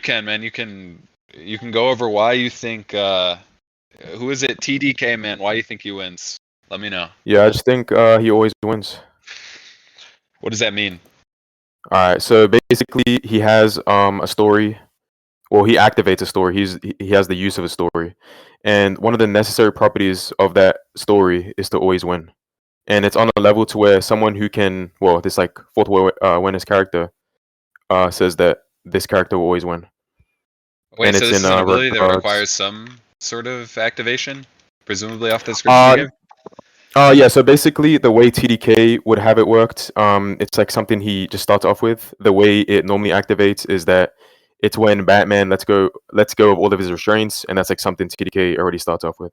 can, man. You can go over why you think who is it? TDK, man. Why you think he wins? Let me know. Yeah, I just think he always wins. What does that mean? All right, so basically he has a story. Well, he activates a story. He has the use of a story, and one of the necessary properties of that story is to always win. And it's on a level to where someone who can, well, this like fourth awareness character says that this character will always win. Wait, And so it's this in is an ability that regards. requires some sort of activation, presumably off the description you gave? Yeah, so basically the way TDK would have it worked, it's like something he just starts off with. The way it normally activates is that it's when Batman lets go of all of his restraints, and that's like something TDK already starts off with.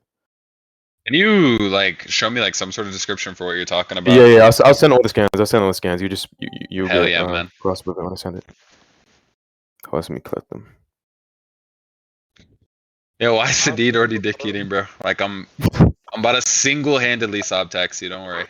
Can you like show me like some sort of description for what you're talking about? Yeah, I'll send all the scans. I'll send all the scans. You'll Hell get yeah, man. cross with it when I send it. Oh, let me collect them. Yo, why is the deed already dick eating, bro? Like I'm about to single-handedly sob taxi. Don't worry.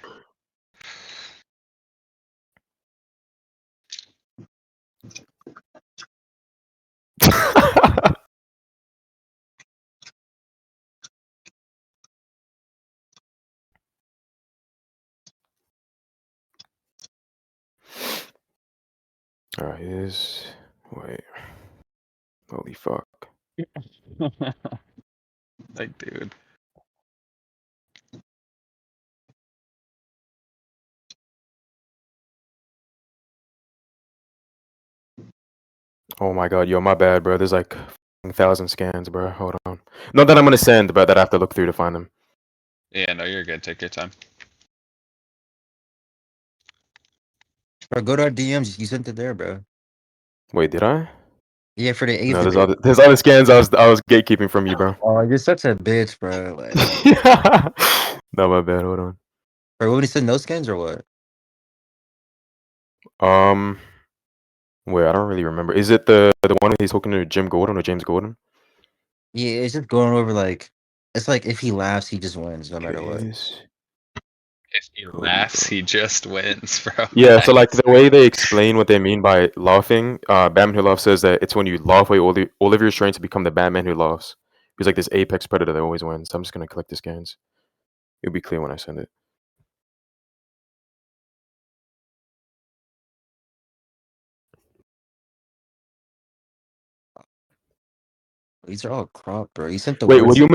All right, wait. Holy fuck. Like, dude. Oh my god, yo, my bad, bro. There's like 1,000 scans, bro. Hold on. Not that I'm gonna send, but that I have to look through to find them. Yeah, no, you're good. Take your time. Bro, go to our DMs. You sent it there, bro. Wait, did I? Yeah, for the 8th. No, there's other scans I was gatekeeping from you, bro. Oh, you're such a bitch, bro. Like, no, my bad. Hold on. bro, when you send no scans or what? Wait, I don't really remember. Is it the one he's talking to Jim Gordon or James Gordon? Yeah, it's just going over like, it's like if he laughs, he just wins no matter what. If he laughs, he just wins, bro. Yeah, so like the way they explain what they mean by laughing, Batman Who Laughs says that it's when you laugh away all of your strength to become the Batman who laughs. He's like this apex predator that always wins. So I'm just gonna collect the scans. It'll be clear when I send it. These are all cropped, bro. You sent the Wait, worst. what do you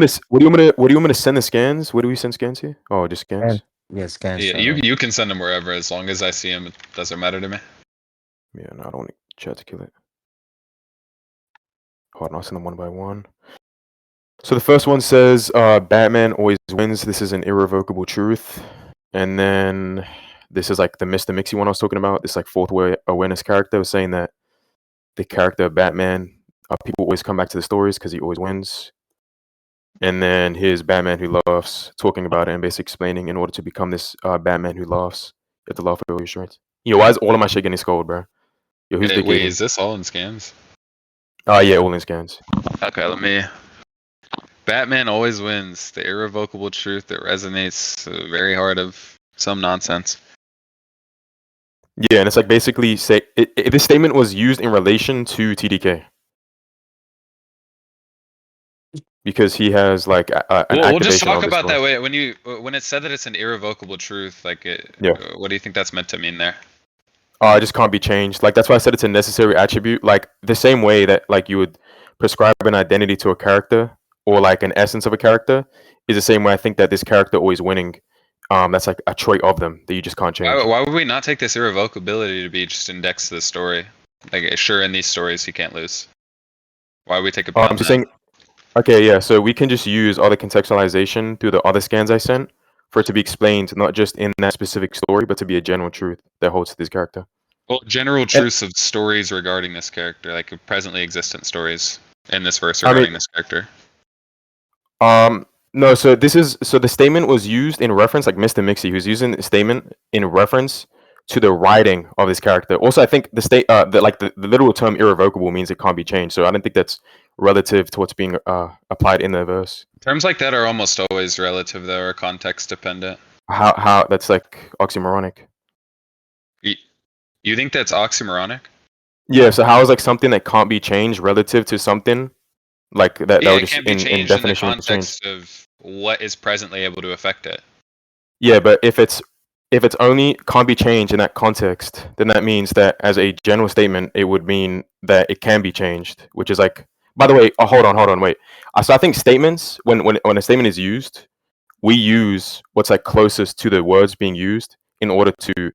want me to send the scans? Where do we send scans to? Oh, just scans. Yeah, scans. Yeah, you can send them wherever as long as I see them. It doesn't matter to me. Yeah, no, I don't want chat to kill it. Hold on, I'll send them one by one. So the first one says, Batman always wins. This is an irrevocable truth. And then this is like the Mr. Mixie one I was talking about. This like fourth awareness character was saying that the character of Batman, people always come back to the stories because he always wins. And then here's Batman Who Laughs talking about it and basically explaining in order to become this Batman who laughs, you have to laugh at all your strengths. Yo, why is all of my shit getting scolded, bro? Yo, who's the Wait, is this all in scans? Yeah, all in scans. Okay, let me. Batman always wins. The irrevocable truth that resonates very hard of some nonsense. Yeah, and it's like basically this statement was used in relation to TDK because he has like an we'll just activation talk of about this that way when it said that it's an irrevocable truth. Like, Yeah. What do you think that's meant to mean there? It just can't be changed. Like that's why I said it's a necessary attribute. Like the same way that like you would prescribe an identity to a character or like an essence of a character is the same way I think that this character always winning. That's like a trait of them that you just can't change. Why would we not take this irrevocability to be just indexed to the story? Like, sure, in these stories he can't lose. Why would we take a I'm just saying. Okay, yeah. So we can just use all the contextualization through the other scans I sent for it to be explained not just in that specific story, but to be a general truth that holds to this character. Well, general truths of stories regarding this character, like presently existent stories in this verse regarding this character. No, so the statement was used in reference, like Mr. Mixie, who's using the statement in reference to the writing of this character. Also, I think the literal term irrevocable means it can't be changed. So I don't think that's relative to what's being applied in the verse. Terms like that are almost always relative, though, or context dependent. How that's like oxymoronic. You think that's oxymoronic? Yeah. So how is like something that can't be changed relative to something like that? That Yeah, would it just can't be in changed in the definition would be changed. context of what is presently able to affect it. Yeah, but if it's only can't be changed in that context, then that means that as a general statement, it would mean that it can be changed, which is like. By the way, hold on, wait. So I think statements, when a statement is used, we use what's like closest to the words being used in order to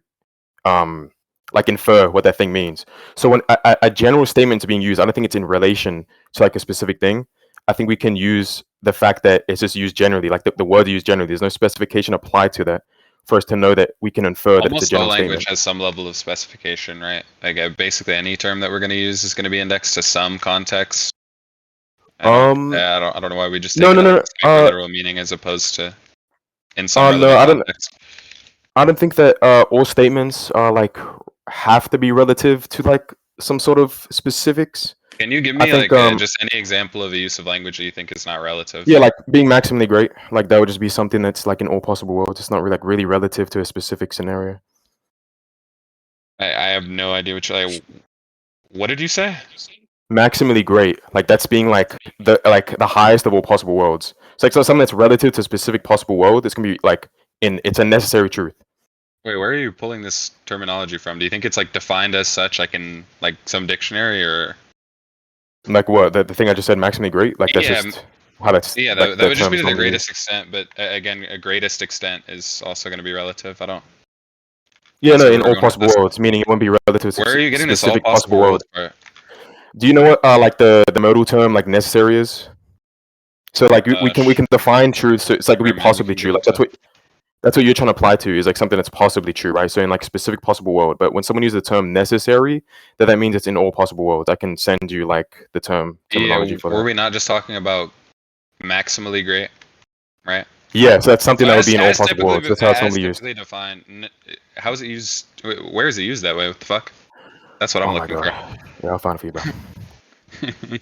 like infer what that thing means. So when a general statement is being used, I don't think it's in relation to like a specific thing. I think we can use the fact that it's just used generally, like the word used generally. There's no specification applied to that for us to know that we can infer that it's a Almost all general language statement. has some level of specification, right? Like basically any term that we're going to use is going to be indexed to some context. I don't know why we just take it at its super literal meaning as opposed to in some relevant context. I don't think that all statements are like have to be relative to like some sort of specifics. Can you give I me think, like just any example of a use of language that you think is not relative? Yeah, like being maximally great, like that would just be something that's like in all possible worlds. It's not really, like really relative to a specific scenario. I have no idea what you're like. What did you say? Maximally great, like that's being like the highest of all possible worlds. It's like so something that's relative to a specific possible world. It's gonna be like it's a necessary truth. Wait, where are you pulling this terminology from? Do you think it's like defined as such, like in like some dictionary, or Like what the thing I just said, maximally great. Like that's just how that's yeah. like, That would just be term's to the normally greatest used. extent, but again, a greatest extent is also going to be relative. I don't. Yeah, no, So in we're all going with possible this. worlds, meaning it won't be relative to Where are you getting this all specific possible world. worlds part? Do you know what like the modal term like necessary is? So like we can define truth. So it's like we possibly true. Like that's what you're trying to apply to is like something that's possibly true, right? So in like specific possible world. But when someone uses the term necessary, that means it's in all possible worlds. I can send you like the terminology for that. Were we not just talking about maximally great, right? Yeah, so that's something that would be in all as possible worlds. That's how it's normally used. typically defined. How is it used? Where is it used that way? What the fuck? That's what I'm Oh my looking god. Yeah, I'll find it for you, bro. for.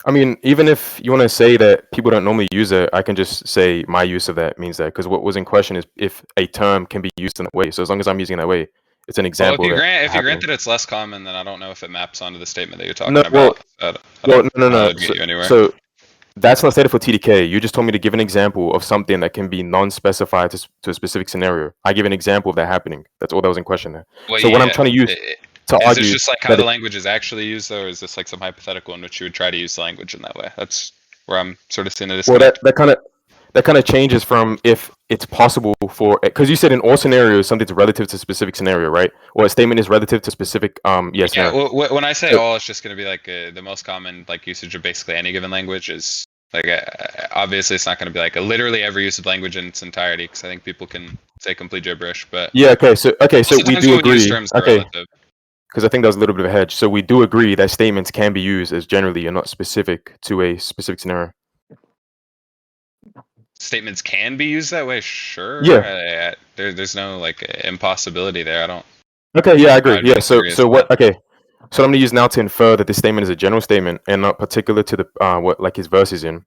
I mean, even if you want to say that people don't normally use it, I can just say my use of that means that because what was in question is if a term can be used in that way. So as long as I'm using it that way, it's an example. Well, if you grant that it's less common, then I don't know if it maps onto the statement that you're talking No, about. no. Get you anywhere. So that's not stated for TDK. You just told me to give an example of something that can be non-specified to a specific scenario. I give an example of that happening. That's all that was in question there. Well, so what I'm trying to use to argue is this just like how that the language is actually used, though, or is this like some hypothetical in which you would try to use the language in that way? That's where I'm sort of seeing a disconnect. Well, that kind of changes from if it's possible for because you said in all scenarios something's relative to a specific scenario, right? Or a statement is relative to specific yes. Yeah. Well, when I say all, it's just going to be like the most common like usage of basically any given language is like obviously it's not going to be like a literally every use of language in its entirety because I think people can say complete gibberish, but yeah. Okay, so we do agree. Okay. Relative. Because I think that was a little bit of a hedge. So we do agree that statements can be used as generally and not specific to a specific scenario. Statements can be used that way, sure. Yeah. There's no like impossibility there. I don't. Okay. Yeah, I agree. Yeah. So what? Okay. So what I'm gonna use now to infer that this statement is a general statement and not particular to the what like his verse is in,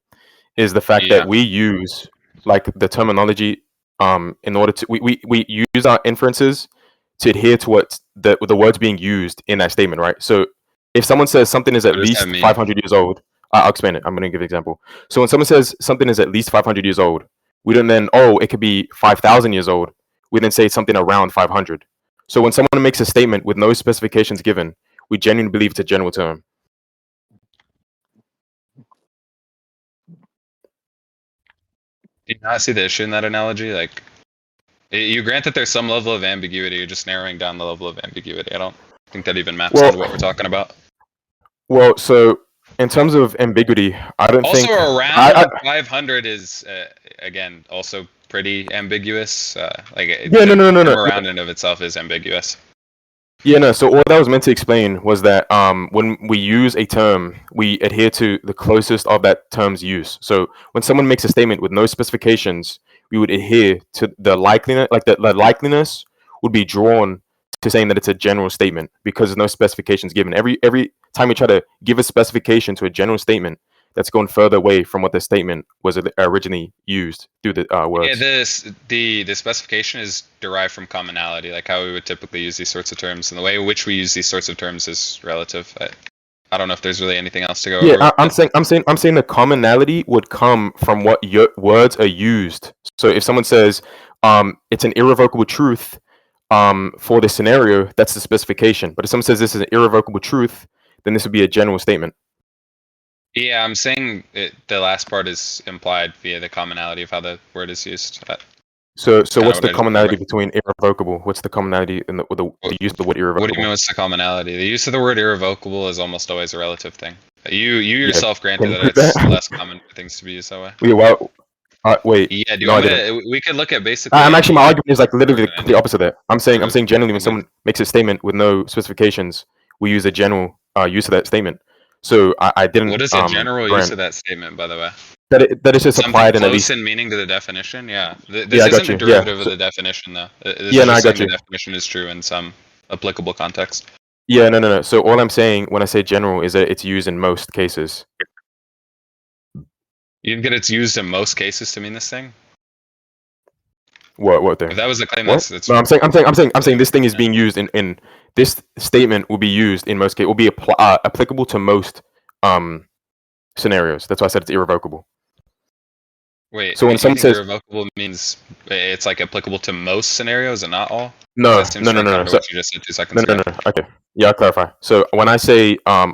is the fact that we use like the terminology in order to we use our inferences to adhere to what the words being used in that statement, right? So if someone says something is at least 500 years old, I'll explain it. I'm going to give an example. So when someone says something is at least 500 years old, we don't then, it could be 5,000 years old. We then say something around 500. So when someone makes a statement with no specifications given, we genuinely believe it's a general term. Do you not see the issue in that analogy? Like, you grant that there's some level of ambiguity. You're just narrowing down the level of ambiguity. I don't think that even maps onto what we're talking about. Well, so in terms of ambiguity, I don't think... Also, around 500 is, again, also pretty ambiguous. No. Around in of itself is ambiguous. Yeah, no. So all that was meant to explain was that when we use a term, we adhere to the closest of that term's use. So when someone makes a statement with no specifications, we would adhere to the likeliness, like the likeliness would be drawn to saying that it's a general statement because there's no specifications given. Every time we try to give a specification to a general statement, that's going further away from what the statement was originally used through the words. Yeah, the specification is derived from commonality, like how we would typically use these sorts of terms, and the way in which we use these sorts of terms is relative. I don't know if there's really anything else to go over. Yeah, I'm saying the commonality would come from what your words are used. So if someone says, it's an irrevocable truth, for this scenario, that's the specification. But if someone says this is an irrevocable truth, then this would be a general statement. Yeah, I'm saying the last part is implied via the commonality of how the word is used. So what's the commonality between irrevocable? What's the commonality in the use of the word irrevocable? What do you mean what's the commonality? The use of the word irrevocable is almost always a relative thing. You yourself granted that it's less common for things to be used that way. Wait. Yeah, do you want we could look at basically. I'm actually, my argument is like literally the opposite of that. I'm saying generally when someone makes a statement with no specifications, we use a general use of that statement. So I didn't. What is a general use of that statement, by the way? That is just applied in at least close in meaning to the definition. Yeah, this isn't a derivative of the definition, though. I got you. The definition is true in some applicable context. Yeah, no. So all I'm saying when I say general is that it's used in most cases. You can get it's used in most cases to mean this thing. What thing? If that was the claim, that's no. I'm saying this thing is being used in this statement will be used in most cases. Will be applicable to most scenarios. That's why I said it's irrevocable. Wait. So when someone says irrevocable means it's like applicable to most scenarios and not all. No. So, what you just said 2 seconds ago. No. Okay. Yeah, I'll clarify. So when I say my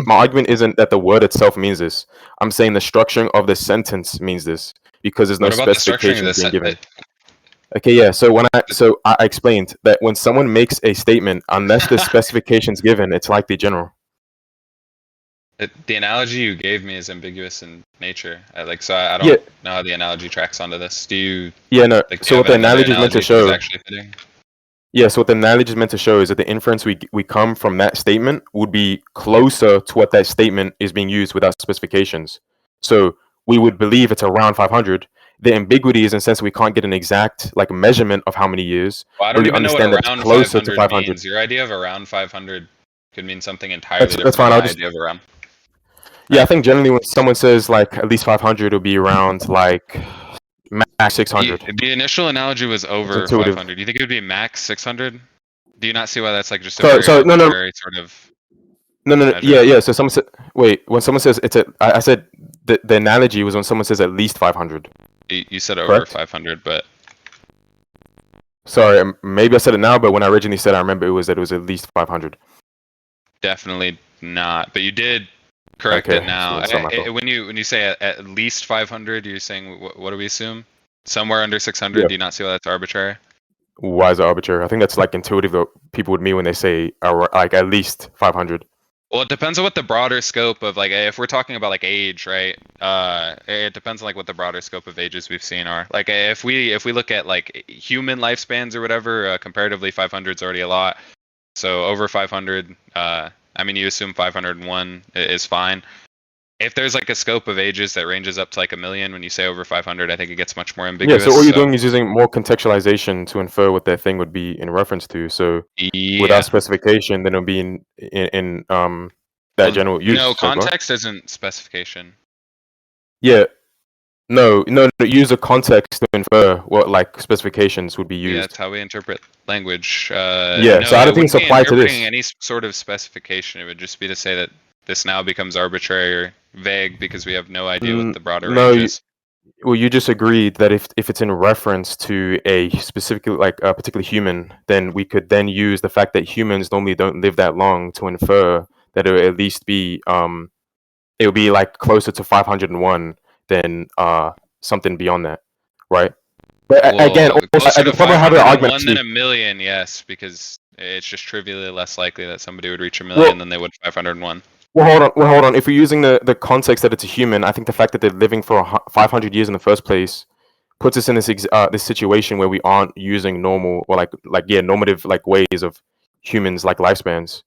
argument isn't that the word itself means this. I'm saying the structuring of the sentence means this because there's no specification being given. Okay, yeah. So I explained that when someone makes a statement, unless the specification's given, it's likely general. The analogy you gave me is ambiguous in nature. I don't know how the analogy tracks onto this. Do you? Yeah, no. So what the analogy is meant to show. Yeah, so what the analogy is meant to show is that the inference we come from that statement would be closer to what that statement is being used without specifications. So we would believe it's around 500. The ambiguity is in the sense that we can't get an exact measurement of how many years. Well, I don't even know what around 500 means. Your idea of around 500 could mean something entirely different. That's fine. I'll just idea of around. Yeah, I think generally when someone says at least 500, it'll be around max 600. The initial analogy was over 500. Do you think it would be max 600? Do you not see why that's just a very sort of? No. Yeah. So someone said, wait. When someone says I said the analogy was when someone says at least 500. You said over 500, but. Sorry, maybe I said it now, but when I originally said, I remember it was at least 500. Definitely not, but you did correct it now. When you say at least 500, you're saying what do we assume? Somewhere under 600. Yeah. Do you not see why that's arbitrary? Why is it arbitrary? I think that's intuitive what people would mean when they say at least 500. Well, it depends on what the broader scope of if we're talking about age, right? It depends on what the broader scope of ages we've seen are. If we look at human lifespans or whatever, comparatively 500 is already a lot. So over 500, you assume 501 is fine. If there's a scope of ages that ranges up to 1 million, when you say over 500, I think it gets much more ambiguous. Yeah, so all you're doing is using more contextualization to infer what that thing would be in reference to. So without specification, then it'll be in that general use. No, context isn't specification. Yeah. No. Use a context to infer what specifications would be used. Yeah, that's how we interpret language. So I don't think it's applied to this. Any sort of specification, it would just be to say that this now becomes arbitrary or vague because we have no idea what the broader range is. Well, you just agreed that if it's in reference to a specific a particular human, then we could then use the fact that humans normally don't live that long to infer that it would at least be it would be closer to 501 than something beyond that, right? But again, I could probably have an argument than 1 million, yes, because it's just trivially less likely that somebody would reach 1 million than they would 501. Well, hold on. If we're using the context that it's a human, I think the fact that they're living for 500 years in the first place puts us in this situation where we aren't using normal or normative ways of humans lifespans.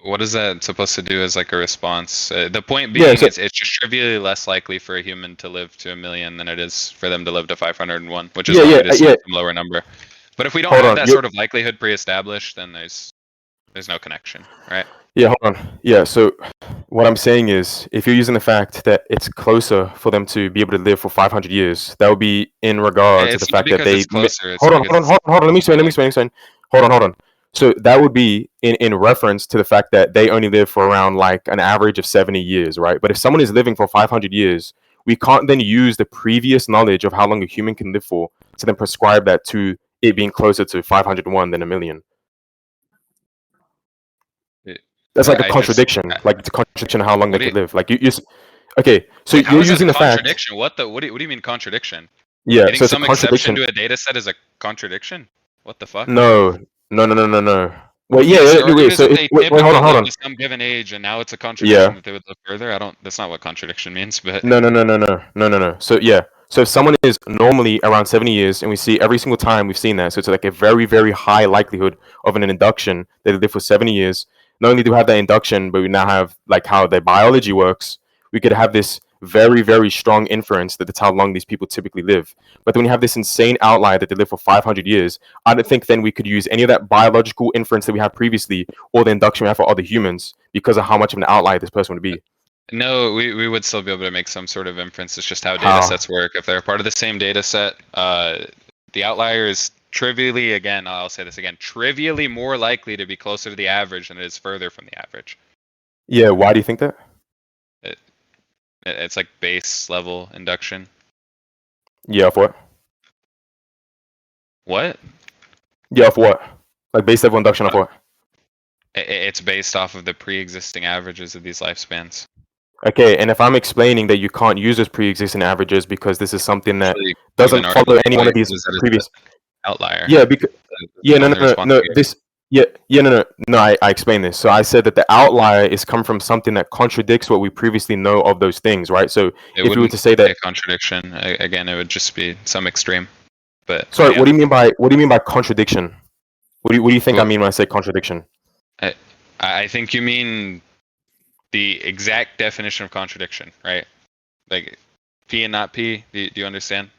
What is that supposed to do as a response? The point being, it's just trivially less likely for a human to live to 1 million than it is for them to live to 501, which is why we just some lower number. But if we don't have that sort of likelihood pre-established, then there's no connection, right? Yeah, hold on. Yeah, so What I'm saying is, if you're using the fact that it's closer for them to be able to live for 500 years, that would be in regard to the It's not fact that because they. it's closer. It's Hold on, because hold on, hold on, hold on. Let me explain. Hold on. So that would be in reference to the fact that they only live for around like an average of 70 years, right? But if someone is living for 500 years, we can't then use the previous knowledge of how long a human can live for to then prescribe that to it being closer to 501 than a million. That's like a contradiction. Like it's a contradiction of how long they could live. Like okay. So wait, how you're is that using a the fact. contradiction? What do you mean contradiction? Yeah. You think So it's a some exception contradiction. to a data set is a contradiction? What the fuck? No. Wait. Yeah. Yes, your argument Wait. is So that they wait. Hold typically on. live to some given age, and now it's a contradiction that they would live further. That's not what contradiction means. But No. So yeah. So if someone is normally around 70 years, and we see every single time we've seen that, so it's like a very, very high likelihood of an induction that they live for 70 years. Not only do we have that induction, but we now have like how their biology works. We could have this very, very strong inference that that's how long these people typically live. But then when you have this insane outlier that they live for 500 years, I don't think then we could use any of that biological inference that we had previously or the induction we have for other humans because of how much of an outlier this person would be. no, we would still be able to make some sort of inference. It's just how data sets work. If they're part of the same data set, the outlier is trivially, again, I'll say this again, trivially more likely to be closer to the average than it is further from the average. Yeah, why do you think that? It's like base level induction. Yeah, of what? What? Yeah, of what? Like base level induction of what? It's based off of the pre-existing averages of these lifespans. Okay, and if I'm explaining that you can't use those pre-existing averages because this is something that Actually, doesn't follow any one of these previous outlier. Yeah, because no. I explained this. So I said that the outlier is come from something that contradicts what we previously know of those things, right? So if we were to say that a contradiction, again, it would just be some extreme. But sorry, yeah. What do you mean by contradiction? What do you think I mean when I say contradiction? I think you mean the exact definition of contradiction, right? Like P and not P. Do you understand?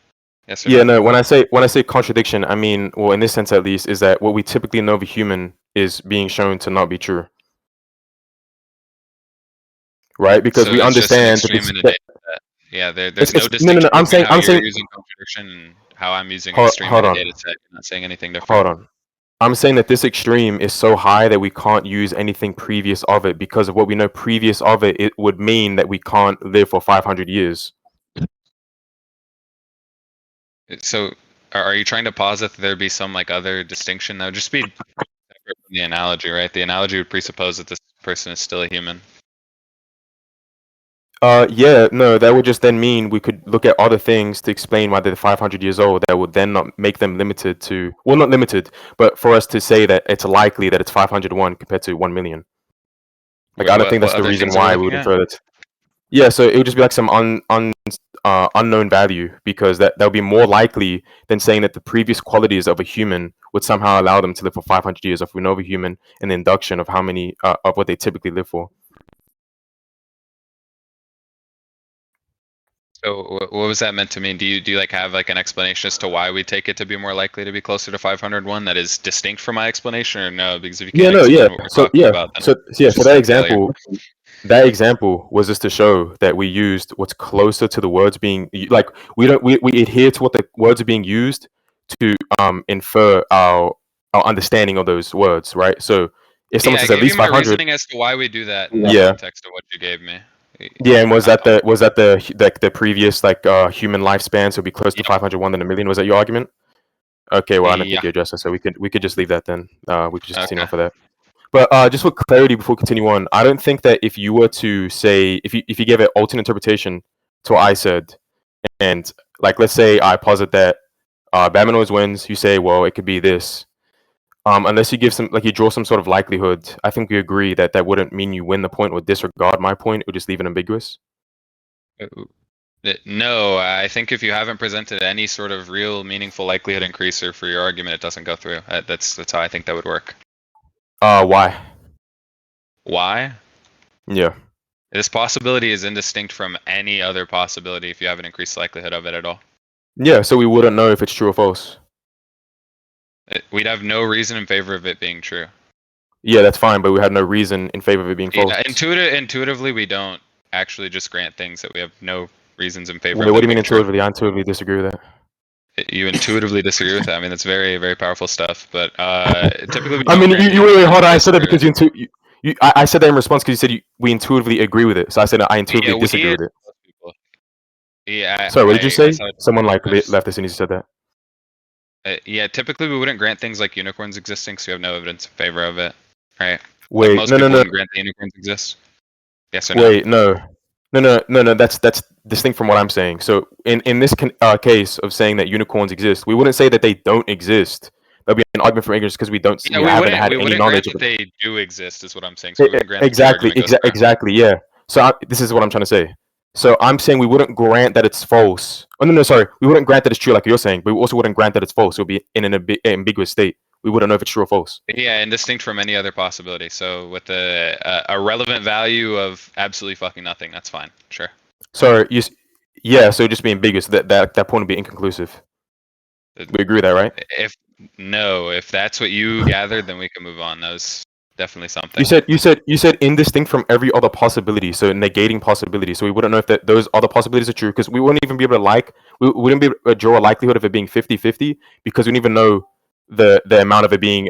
Yes or no? When I say contradiction, I mean, well, in this sense at least, is that what we typically know of a human is being shown to not be true, right? Because we understand that yeah, there's no distinction between how you're using contradiction and how I'm using extreme in a data set. You're not saying anything different. Hold on. I'm saying that this extreme is so high that we can't use anything previous of it because of what we know previous of it. It would mean that we can't live for 500 years. So, are you trying to posit that there'd be some like other distinction? That would just be separate from the analogy, right? The analogy would presuppose that this person is still a human. Yeah, no, that would just then mean we could look at other things to explain why they're 500 years old. That would then not make them limited to, well, not limited, but for us to say that it's likely that it's 501 compared to 1 million. Like, I don't think that's the reason why we would infer that. Yeah, so it would just be like some unknown value because that would be more likely than saying that the previous qualities of a human would somehow allow them to live for 500 years if we know of a human and the induction of how many of what they typically live for. So what was that meant to mean? Do you like have like an explanation as to why we take it to be more likely to be closer to 501 that is distinct from my explanation, or no? Because if you can't explain what we're talking about, then so that example was just to show that we used what's closer to the words being like we adhere to what the words are being used to infer our understanding of those words, right? So if someone says at least 500, reasoning as to why we do that in the context of what you gave me. Yeah, and was that the previous like human lifespan, so it'd be close to 501 than a million? Was that your argument? Okay, well I don't think you addressed that, so we could just leave that then. We could just continue on for that. But just for clarity, before we continue on, I don't think that if you were to say if you gave an alternate interpretation to what I said, and like let's say I posit that Batman always wins, you say, well, it could be this. Unless you give some, like you draw some sort of likelihood, I think we agree that that wouldn't mean you win the point or disregard my point. It would just leave it ambiguous. No, I think if you haven't presented any sort of real meaningful likelihood increaser for your argument, it doesn't go through. That's how I think that would work. Why? Why? Yeah. This possibility is indistinct from any other possibility if you have an increased likelihood of it at all. Yeah, so we wouldn't know if it's true or false. We'd have no reason in favor of it being true. yeah, that's fine, but we had no reason in favor of it being false. Yeah, intuitively, we don't actually just grant things that we have no reasons in favor Wait, of. what do you them mean being true. intuitively? I intuitively disagree with that. You intuitively disagree with that. I mean, that's very, very powerful stuff. But typically, we I don't mean, grant you wait, hold on. I this said that or- because I said that in response because you said we intuitively agree with it. So I said I intuitively disagree with it. Yeah. Sorry, what did you say? I Someone like left as soon as you said that. yeah, typically we wouldn't grant things like unicorns existing because we have no evidence in favor of it, right? Wait, most no, people no, no. wouldn't grant the unicorns exist. Yes or no? Wait, no. That's distinct from what I'm saying. So in this case of saying that unicorns exist, we wouldn't say that they don't exist. That'd be an argument for ignorance because we don't. Yeah, we haven't had we any wouldn't knowledge grant of that it. they do exist, is what I'm saying. So we wouldn't grant Exactly, exactly. Yeah. So this is what I'm trying to say. So I'm saying we wouldn't grant that it's false. Oh no, sorry. We wouldn't grant that it's true, like you're saying, but we also wouldn't grant that it's false. It would be in an ambiguous state. We wouldn't know if it's true or false. Yeah, and distinct from any other possibility. So with a relevant value of absolutely fucking nothing, that's fine. Sure. Sorry, yeah. So just be ambiguous. That point would be inconclusive. We agree with that, right? If that's what you gathered, then we can move on. That was definitely something. You said indistinct from every other possibility, so negating possibility. So we wouldn't know if those other possibilities are true because we wouldn't even be able to we wouldn't be able to draw a likelihood of it being 50-50 because we don't even know the amount of it being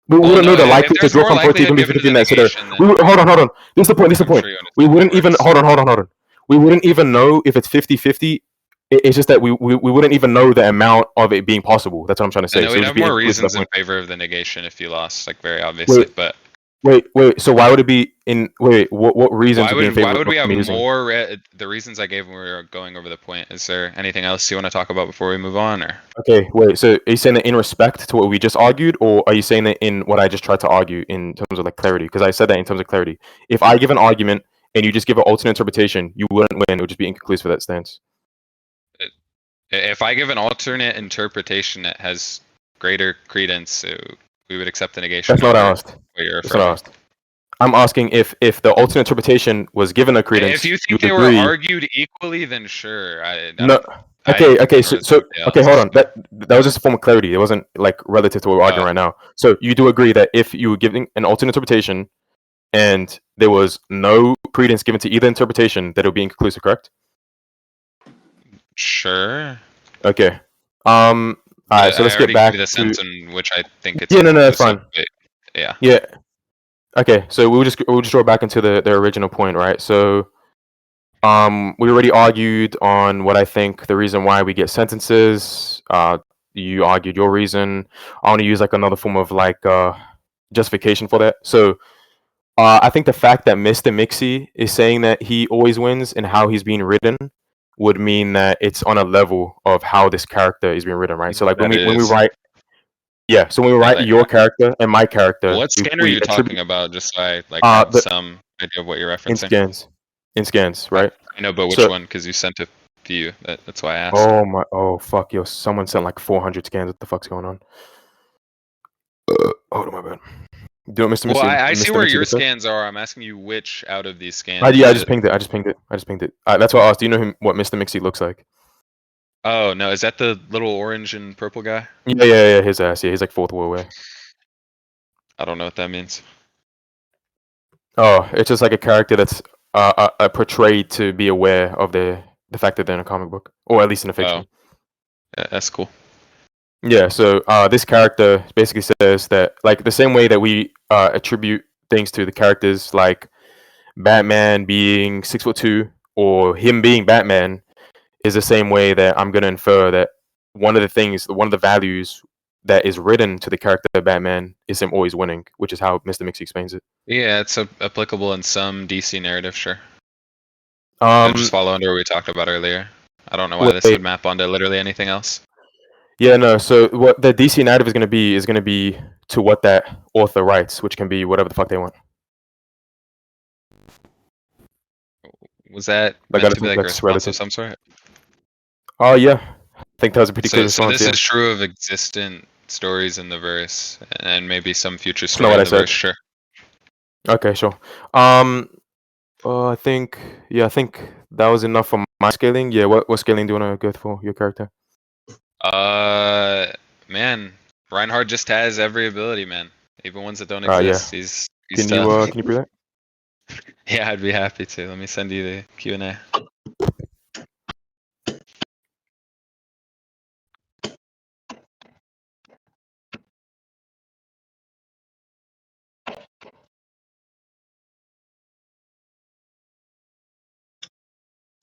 we wouldn't know the likelihood to draw from both even be 50 in that scenario. Hold on. This is the point. We wouldn't even hold on. We wouldn't even know if it's 50-50. It's just that we wouldn't even know the amount of it being possible. That's what I'm trying to say. No, we'd have more reasons in favor of the negation if you lost, like very obviously. But wait. So why would it be in? What reasons would be in favor? Why would we have more? The reasons I gave when we were going over the point. Is there anything else you want to talk about before we move on, or? Okay, wait. So are you saying that in respect to what we just argued, or are you saying that in what I just tried to argue in terms of like clarity? Because I said that in terms of clarity. If I give an argument and you just give an alternate interpretation, you wouldn't win. It would just be inconclusive for that stance. If I give an alternate interpretation that has greater credence, we would accept the negation. That's not what I asked. That's not what I asked. I'm asking if the alternate interpretation was given a credence. If you think they were argued equally, then sure. Okay. So okay, hold on. That was just a form of clarity. It wasn't like relative to what we're arguing right now. So you do agree that if you were giving an alternate interpretation and there was no credence given to either interpretation, that it would be inconclusive, correct? Sure. Okay. All right. So let's get back to the sense in which I think it's. Yeah. No. That's fine. Yeah. Yeah. Okay. So we'll just draw back into the original point, right? So, we already argued on what I think the reason why we get sentences. You argued your reason. I want to use like another form of like justification for that. So, I think the fact that Mr. Mixie is saying that he always wins and how he's being written would mean that it's on a level of how this character is being written, right? So like when we write, yeah. So when we write your character and my character, what scan are you talking about? Just so I like have some idea of what you're referencing. In scans, right? I know, but which one? Because you sent a few. That's why I asked. Oh fuck, yo! Someone sent like 400 scans. What the fuck's going on? Hold on, my bad. Do you know, Mr. Well, Mixie, I see where your scans are. I'm asking you which out of these scans. Yeah, I just pinged it. That's why I asked. Do you know what Mr. Mixie looks like? Oh no, is that the little orange and purple guy? Yeah. His ass. Yeah, he's like fourth wheel away. I don't know what that means. Oh, it's just like a character that's portrayed to be aware of the fact that they're in a comic book, or at least in a fiction. Yeah, that's cool. Yeah, so this character basically says that, like, the same way that we attribute things to the characters, like Batman being 6'2" or him being Batman, is the same way that I'm gonna infer that one of the values that is written to the character of Batman is him always winning, which is how Mr. Mixie explains it. Yeah, it's applicable in some DC narrative, sure. Just follow under what we talked about earlier. I don't know why this would map onto literally anything else. Yeah, no. So what the DC narrative is going to be to what that author writes, which can be whatever the fuck they want. Was that meant to be like a response of some sort? Oh yeah, I think that was a pretty clear response. So this is true of existent stories in the verse, and maybe some future story in the verse. Sure. Okay, sure. I think that was enough for my scaling. Yeah, what scaling do you want to go for your character? Man, Reinhard just has every ability, man. Even ones that don't Yeah. exist. He's Can tough. you prove that? Yeah, I'd be happy to. Let me send you the Q&A.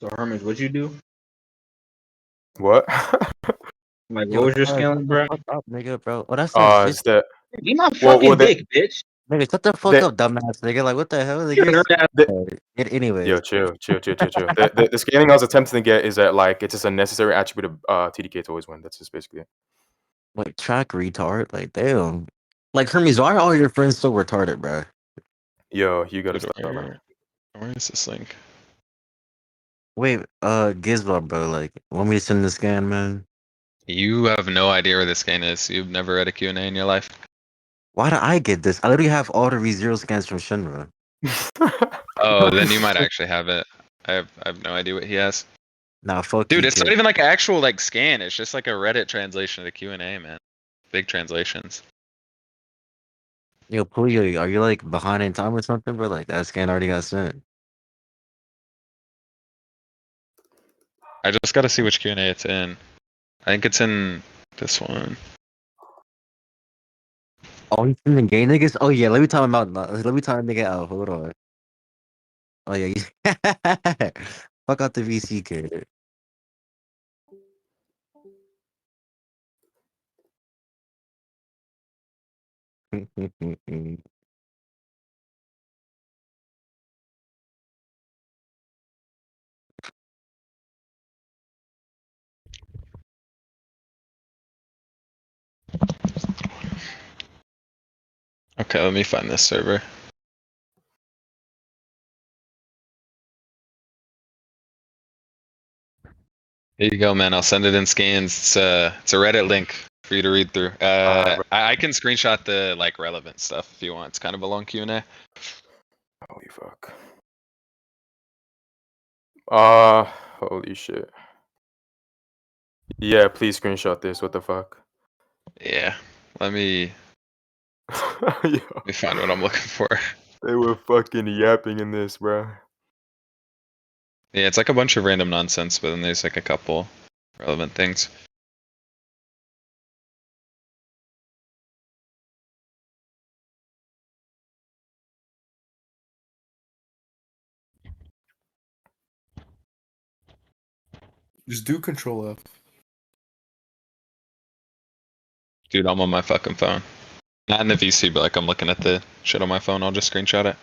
So Hermes, what'd you do? What? Like, Yo, what was your Dad, scaling, shut the bro? fuck up, nigga, bro. Oh, that sounds Is fishy. that Eat my well? fucking They, dick, bitch. Nigga, shut the fuck they, up, dumbass nigga. Like, what the hell? Like, You're a nerd ass. anyways, Yo, chill. The scaling I was attempting to get is that like it's just a necessary attribute of TDK to always win. That's just basically it. like, track retard. Like, damn. Like, Hermes, why are all your friends so retarded, bro? Yo, you gotta Dude, stop, bro. where is this link? Wait, Gizbob, bro. Like, want me to send the scan, man? You have no idea where this game is. You've never read a Q&A in your life. Why did I get this? I literally have all the ReZero scans from Shinra. Oh, then you might actually have it. I have no idea what he has. Nah, fuck Dude, you, it's kid. not even like an actual like scan. It's just like a Reddit translation of the Q&A, man. Big translations. Yo, Puyo, are you like behind in time or something, bro? Like that scan already got sent. I just gotta see which Q&A it's in. I think it's in this one. Oh, he's in the game niggas? Oh yeah, let me time him out. Let me time nigga out. Hold on. Oh yeah, fuck out the VC kid. Okay, let me find this server. Here you go, man. I'll send it in scans. It's a Reddit link for you to read through. I can screenshot the like relevant stuff if you want. It's kind of a long Q&A. Holy fuck. Holy shit. Yeah, please screenshot this. What the fuck? Yeah. Let me Yo, find what I'm looking for. they were fucking yapping in this, bro. Yeah, it's like a bunch of random nonsense, but then there's like a couple relevant things. Just do Control F. Dude, I'm on my fucking phone. Not in the VC, but like I'm looking at the shit on my phone. I'll just screenshot it.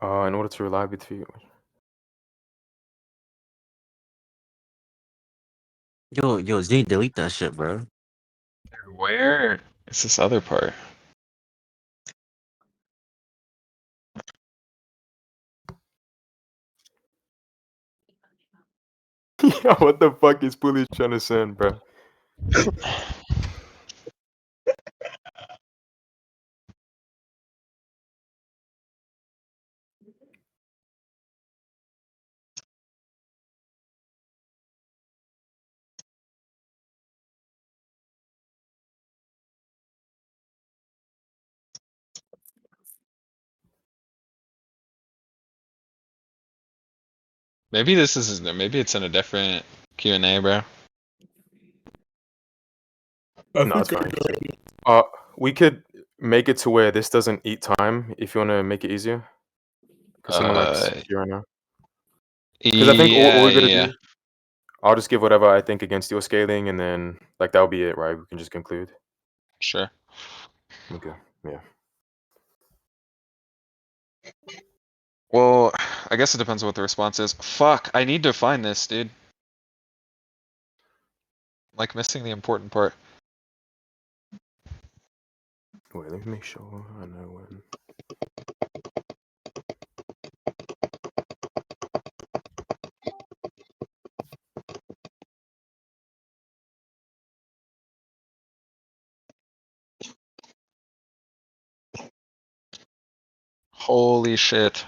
In order to reliably defeat. Yo, Z, delete that shit, bro. Where is this other part? Yo, what the fuck is Bully trying to send, bro? Maybe this is maybe it's in a different Q&A, bro. No, it's fine. We could make it to where this doesn't eat time if you want to make it easier. Because someone likes here right now. Because I think all we're gonna do, I'll just give whatever I think against your scaling, and then like that'll be it, right? We can just conclude. Sure. Okay. Yeah. Well, I guess it depends on what the response is. Fuck, I need to find this, dude. like missing the important part. Wait, let me make sure I know when. Holy shit.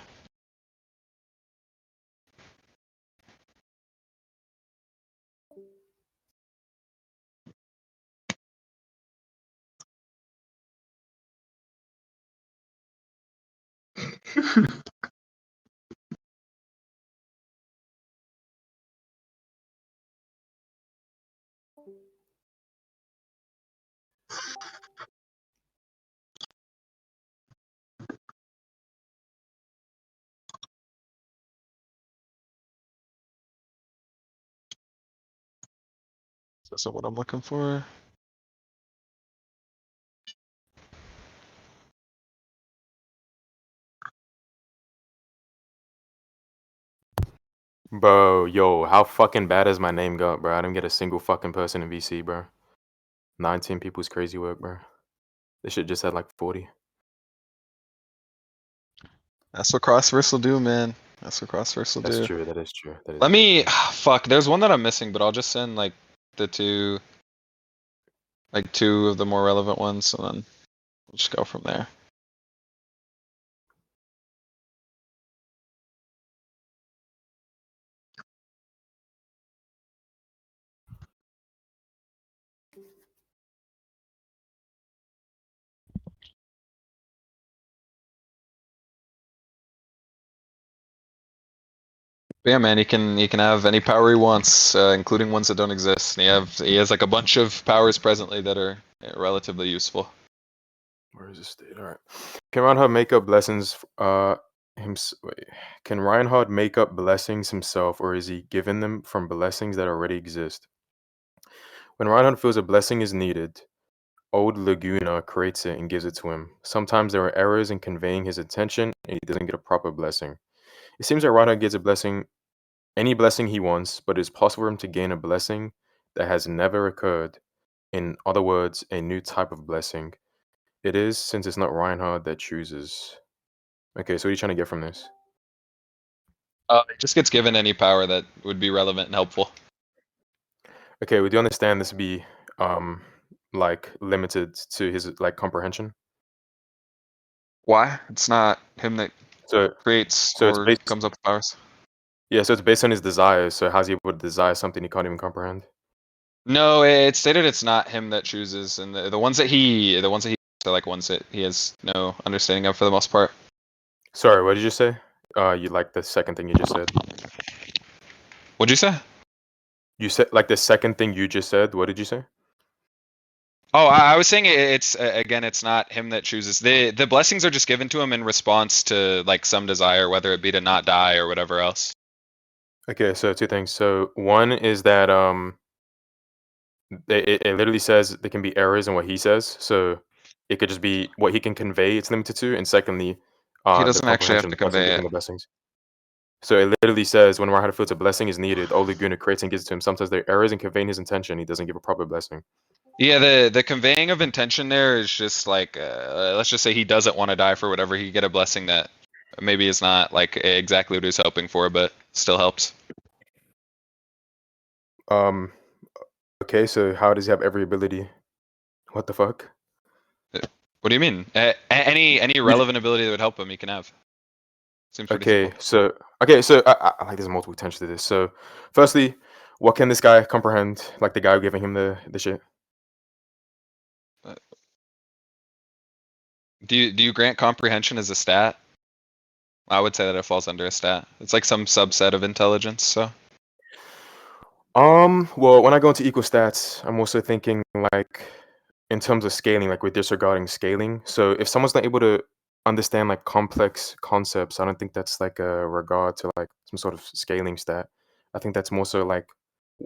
This is what I'm looking for. Bro, yo, how fucking bad has my name got, bro? I didn't get a single fucking person in VC, bro. 19 people's crazy work, bro. This shit just had like 40. That's what crossverse will do, man. That's what crossverse will That's do. true. That is true. That is Let very me, true. fuck, there's one that I'm missing, but I'll just send like the two, like two of the more relevant ones, and then we'll just go from there. But yeah, man, he can have any power he wants, including ones that don't exist. And he has like a bunch of powers presently that are relatively useful. Where is the state? All right. Can Reinhard make up blessings? Wait. Can Reinhard make up blessings himself, or is he given them from blessings that already exist? When Reinhard feels a blessing is needed, Old Laguna creates it and gives it to him. Sometimes there are errors in conveying his intention, and he doesn't get a proper blessing. It seems that Reinhard gets a blessing, any blessing he wants, but it's possible for him to gain a blessing that has never occurred. In other words, a new type of blessing. It is, since it's not Reinhard that chooses. Okay, so what are you trying to get from this? It just gets given any power that would be relevant and helpful. Okay, we do understand this to be like limited to his like comprehension. Why? It's not him that So creates it's or based comes up with powers. yeah, so it's based on his desires. So how's he able to desire something he can't even comprehend? No, it's stated it's not him that chooses, and the ones that he are like ones that he has no understanding of for the most part. Sorry, what did you say? You like the second thing you just said? What'd you say? You said like the second thing you just said. What did you say? Oh, I was saying it's again, it's not him that chooses. The blessings are just given to him in response to like some desire, whether it be to not die or whatever else. Okay, so two things. So one is that it literally says there can be errors in what he says. So it could just be what he can convey. It's limited to, and secondly, He the doesn't actually have comprehension to of the person convey giving it. the blessings. So it literally says when Reinhard feels a blessing is needed, Old Laguna creates and gives it to him. Sometimes there are errors in conveying his intention. He doesn't give a proper blessing. Yeah, the conveying of intention there is just like let's just say he doesn't want to die for whatever. He get a blessing that maybe is not like exactly what he's hoping for, but still helps. Okay, so how does he have every ability? What the fuck? What do you mean? Any relevant ability that would help him, he can have. Seems pretty simple. So I like there's multiple tensions to this. So firstly, what can this guy comprehend? Like the guy giving him the shit. Do you grant comprehension as a stat? I would say that it falls under a stat. It's like some subset of intelligence. So Well, when I go into equal stats, I'm also thinking like in terms of scaling, like we're disregarding scaling. So if someone's not able to understand like complex concepts, I don't think that's like a regard to like some sort of scaling stat. I think that's more so like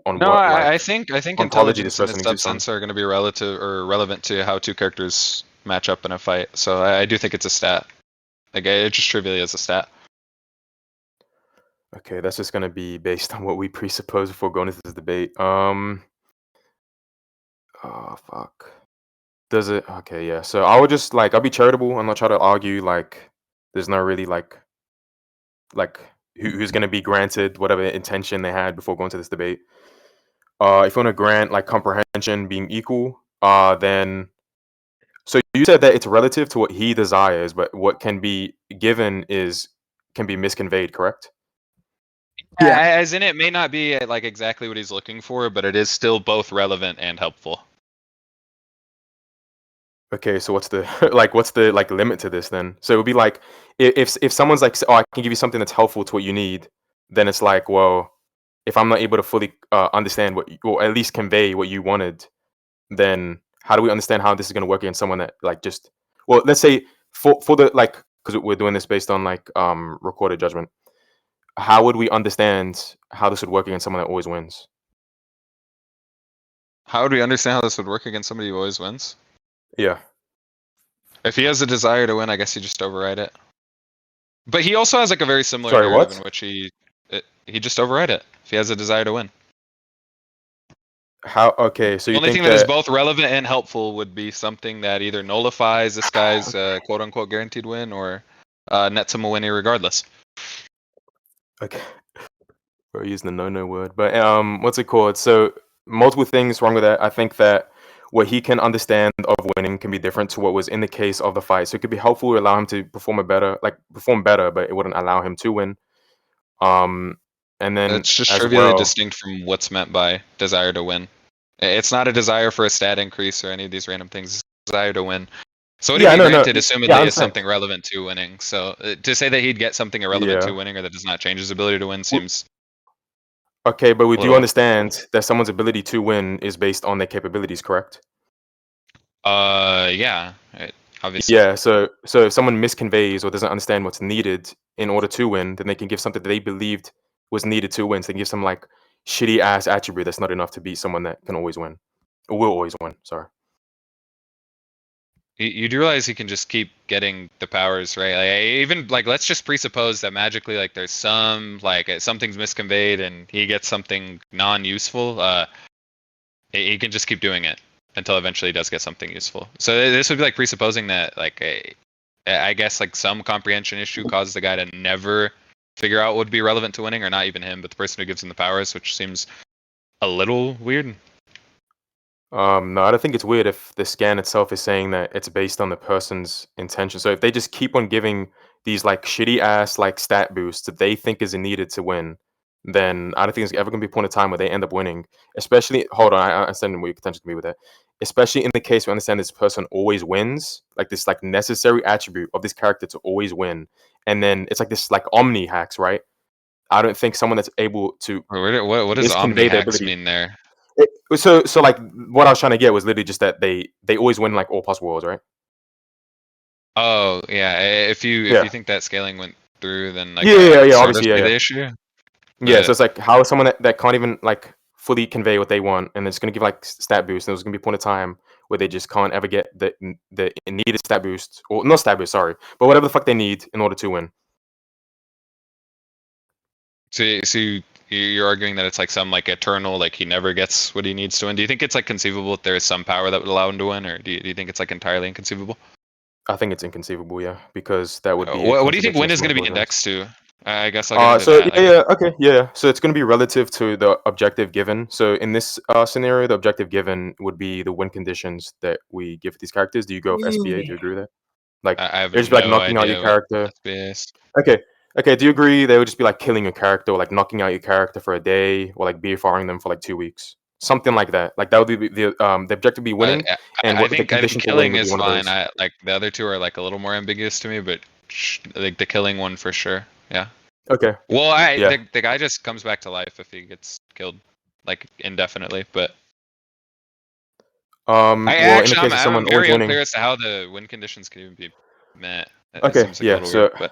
on no, what like I think ontology this intelligence and person its exists on. subsets are going to be relative or relevant to how two characters match up in a fight. So I do think it's a stat. Like it just trivially is a stat. Okay, that's just gonna be based on what we presuppose before going into this debate. Oh fuck. Does it? Okay, yeah. So I would just like I'll be charitable and not try to argue like there's no really like who's gonna be granted whatever intention they had before going to this debate. If you want to grant like comprehension being equal, then so you said that it's relative to what he desires, but what can be given can be misconveyed, correct? Yeah. As in, it may not be like exactly what he's looking for, but it is still both relevant and helpful. Okay, so what's the what's the like limit to this then? So it would be like if someone's like, oh, I can give you something that's helpful to what you need, then it's like, well, if I'm not able to fully understand what, or at least convey what you wanted, then how do we understand how this is going to work against someone that like just, well, let's say for the like, because we're doing this based on like recorded judgment, how would we understand how this would work against someone that always wins? How would we understand how this would work against somebody who always wins? Yeah. If he has a desire to win, I guess you just override it. But he also has like a very similar Sorry, narrative what? in which he just override it if he has a desire to win. How? Okay, so The you only think thing that is that both relevant and helpful would be something that either nullifies this guy's quote unquote guaranteed win or nets him a win regardless. okay. We're using the no word, but what's it called? So multiple things wrong with that. I think that what he can understand of winning can be different to what was in the case of the fight. So it could be helpful to allow him to perform better, but it wouldn't allow him to win. And then It's just as trivially well, distinct from what's meant by desire to win. It's not a desire for a stat increase or any of these random things. It's a desire to win. So what yeah, he no, granted, yeah, I assumedly, is understand. something relevant to winning. So to say that he'd get something irrelevant to Yeah. winning or that does not change his ability to win W- seems Okay, but we a do little. understand that someone's ability to win is based on their capabilities, correct? Yeah, obviously. Yeah, so if someone misconveys or doesn't understand what's needed in order to win, then they can give something that they believed was needed to win. So they can give some like shitty ass attribute that's not enough to beat someone that can always win. Or will always win, sorry. You do realize he can just keep getting the powers, right? Like even like let's just presuppose that magically like there's some like something's misconveyed and he gets something non-useful. He can just keep doing it until eventually he does get something useful. So this would be like presupposing that like I guess like some comprehension issue causes the guy to never figure out what would be relevant to winning, or not even him, but the person who gives him the powers, which seems a little weird. No, I don't think it's weird if the scan itself is saying that it's based on the person's intention. So if they just keep on giving these like shitty ass like stat boosts that they think is needed to win, then I don't think there's ever gonna be a point of time where they end up winning. Especially, hold on, I understand what your contention can be with that. Especially in the case we understand this person always wins, like this like necessary attribute of this character to always win, and then it's like this like omni hacks, right? I don't think someone that's able to What does omni misconvey their hacks ability. mean there? So like what I was trying to get was literally just that they always win like all possible worlds, right? Oh yeah, if Yeah. you think that scaling went through, then like Yeah. sort of Obviously, see yeah. the issue. Yeah. So But it's like how is someone that can't even like fully convey what they want, and it's gonna give like stat boost, and there's gonna be a point of time where they just can't ever get the needed stat boost, or not stat boost, sorry, but whatever the fuck they need in order to win. so you're arguing that it's like some like eternal, like he never gets what he needs to win. Do you think it's like conceivable that there is some power that would allow him to win, or do you think it's like entirely inconceivable? I think it's inconceivable, yeah, because that would be a What do you think contradiction win of is some going to of be those rights. indexed to? I guess I'll get into So that. Like, okay, yeah. So it's going to be relative to the objective given. So in this scenario, the objective given would be the win conditions that we give these characters. Do you go with SBA? Do you agree with that? Like I have it'd just be like no knocking out your idea what character. SBS. Okay, okay. Do you agree? They would just be like killing your character, or like knocking out your character for a day, or like BFRing them for like 2 weeks, something like that. Like that would be the objective be winning, and what the I think condition for winning killing would be is one of fine. those. I like the other two are like a little more ambiguous to me, but like the killing one for sure. Yeah. Okay, Well, yeah. the guy just comes back to life if he gets killed like indefinitely. But I Well, in the actually case of I'm someone always very winning. unclear as to how the win conditions can even be met. It Okay, seems like a yeah. little weird, So but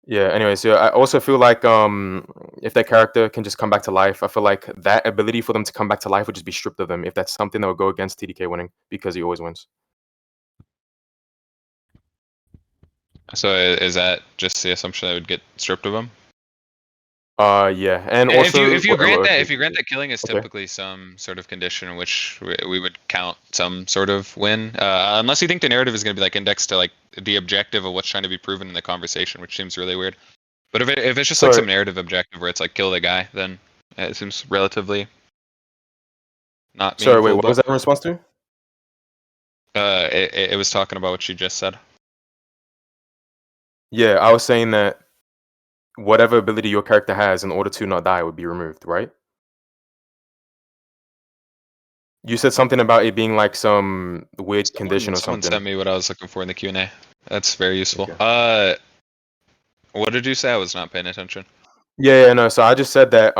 yeah, anyway, so I also feel like if that character can just come back to life, I feel like that ability for them to come back to life would just be stripped of them if that's something that would go against TDK winning because he always wins. so is that just the assumption that it would get stripped of him? Yeah, and also if you grant that okay. if you grant that killing is Okay. typically some sort of condition in which we would count some sort of win, unless you think the narrative is going to be like indexed to like the objective of what's trying to be proven in the conversation, which seems really weird. But if it's just like Sorry. some narrative objective where it's like kill the guy, then it seems relatively not Sorry, wait, meaningful. what was that in response to? It was talking about what you just said. Yeah, I was saying that whatever ability your character has in order to not die would be removed, right? You said something about it being like some weird condition or Someone something. sent me what I was looking for in the Q&A. That's very useful. Okay. What did you say? I was not paying attention. Yeah, no. So I just said that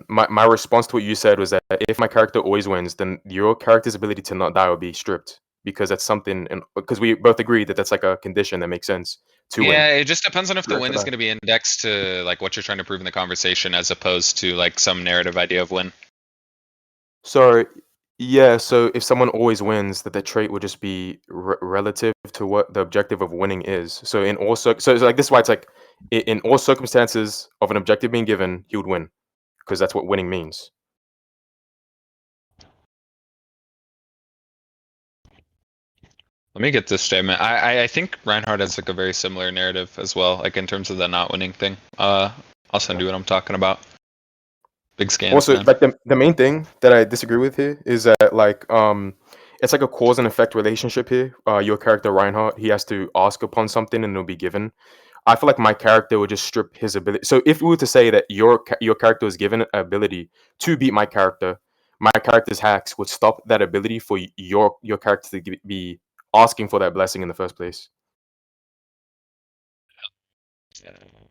my response to what you said was that if my character always wins, then your character's ability to not die will be stripped because that's something, and because we both agree that that's like a condition that makes sense to win. Yeah, it just depends on if the Yeah, win is going to be indexed to like what you're trying to prove in the conversation, as opposed to like some narrative idea of win. So yeah, so if someone always wins, that the trait would just be relative to what the objective of winning is. So in all so it's like this is why it's like in all circumstances of an objective being given, he would win because that's what winning means. Let me get this statement. I think Reinhard has like a very similar narrative as well, like in terms of the not winning thing. I'll send you what I'm talking about. Big scans, Also, man. like the main thing that I disagree with here is that like it's like a cause and effect relationship here. Your character Reinhardt, he has to ask upon something and it'll be given. I feel like my character would just strip his ability. So if we were to say that your character is given an ability to beat my character's hacks would stop that ability for your character to be asking for that blessing in the first place.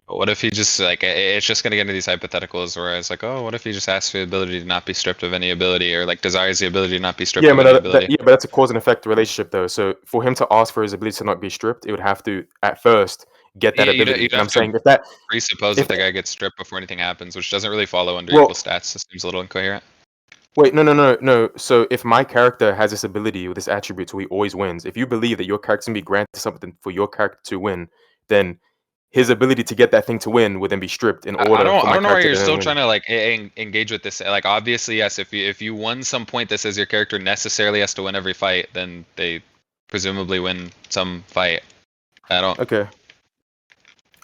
But what if he just like it's just gonna get into these hypotheticals where it's like, oh, what if he just asks for the ability to not be stripped of any ability, or like desires the ability to not be stripped Yeah, of but any ability? yeah, but that's a cause and effect relationship though. So for him to ask for his ability to not be stripped, it would have to at first get that Yeah, ability. you'd And have I'm to saying if that presuppose if that the guy gets stripped before anything happens, which doesn't really follow under well equal stats. This seems a little incoherent. wait, no. So if my character has this ability with this attribute, so he always wins. If you believe that your character's gonna be granted something for your character to win, then his ability to get that thing to win would then be stripped in order for I my don't know why character you're to then still win. trying to like engage with this. Like obviously, yes, if you won some point that says your character necessarily has to win every fight, then they presumably win some fight. I don't. Okay.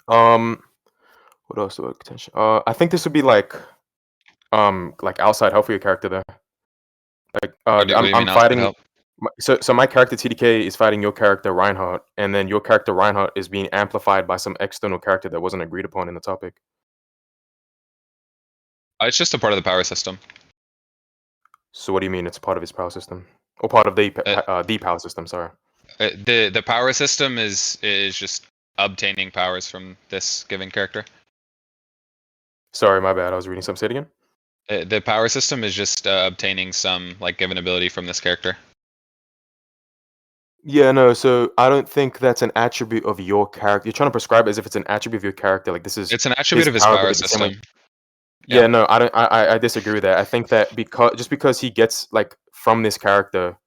What else do I attention? I think this would be like outside help for your character there. Like What do you I'm mean outside fighting. help? So my character TDK is fighting your character Reinhardt, and then your character Reinhardt is being amplified by some external character that wasn't agreed upon in the topic. It's just a part of the power system. So what do you mean it's part of his power system, or part of the Uh, power system? Sorry. the power system is just obtaining powers from this given character. Sorry, my bad. I was reading some. Say it again. The power system is just obtaining some like given ability from this character. Yeah, no. So I don't think that's an attribute of your character. You're trying to prescribe it as if it's an attribute of your character. Like this is It's an attribute of his power power ability, the same way- system. Yeah, Yeah. no, I don't. I disagree with that. I think that because he gets like from this character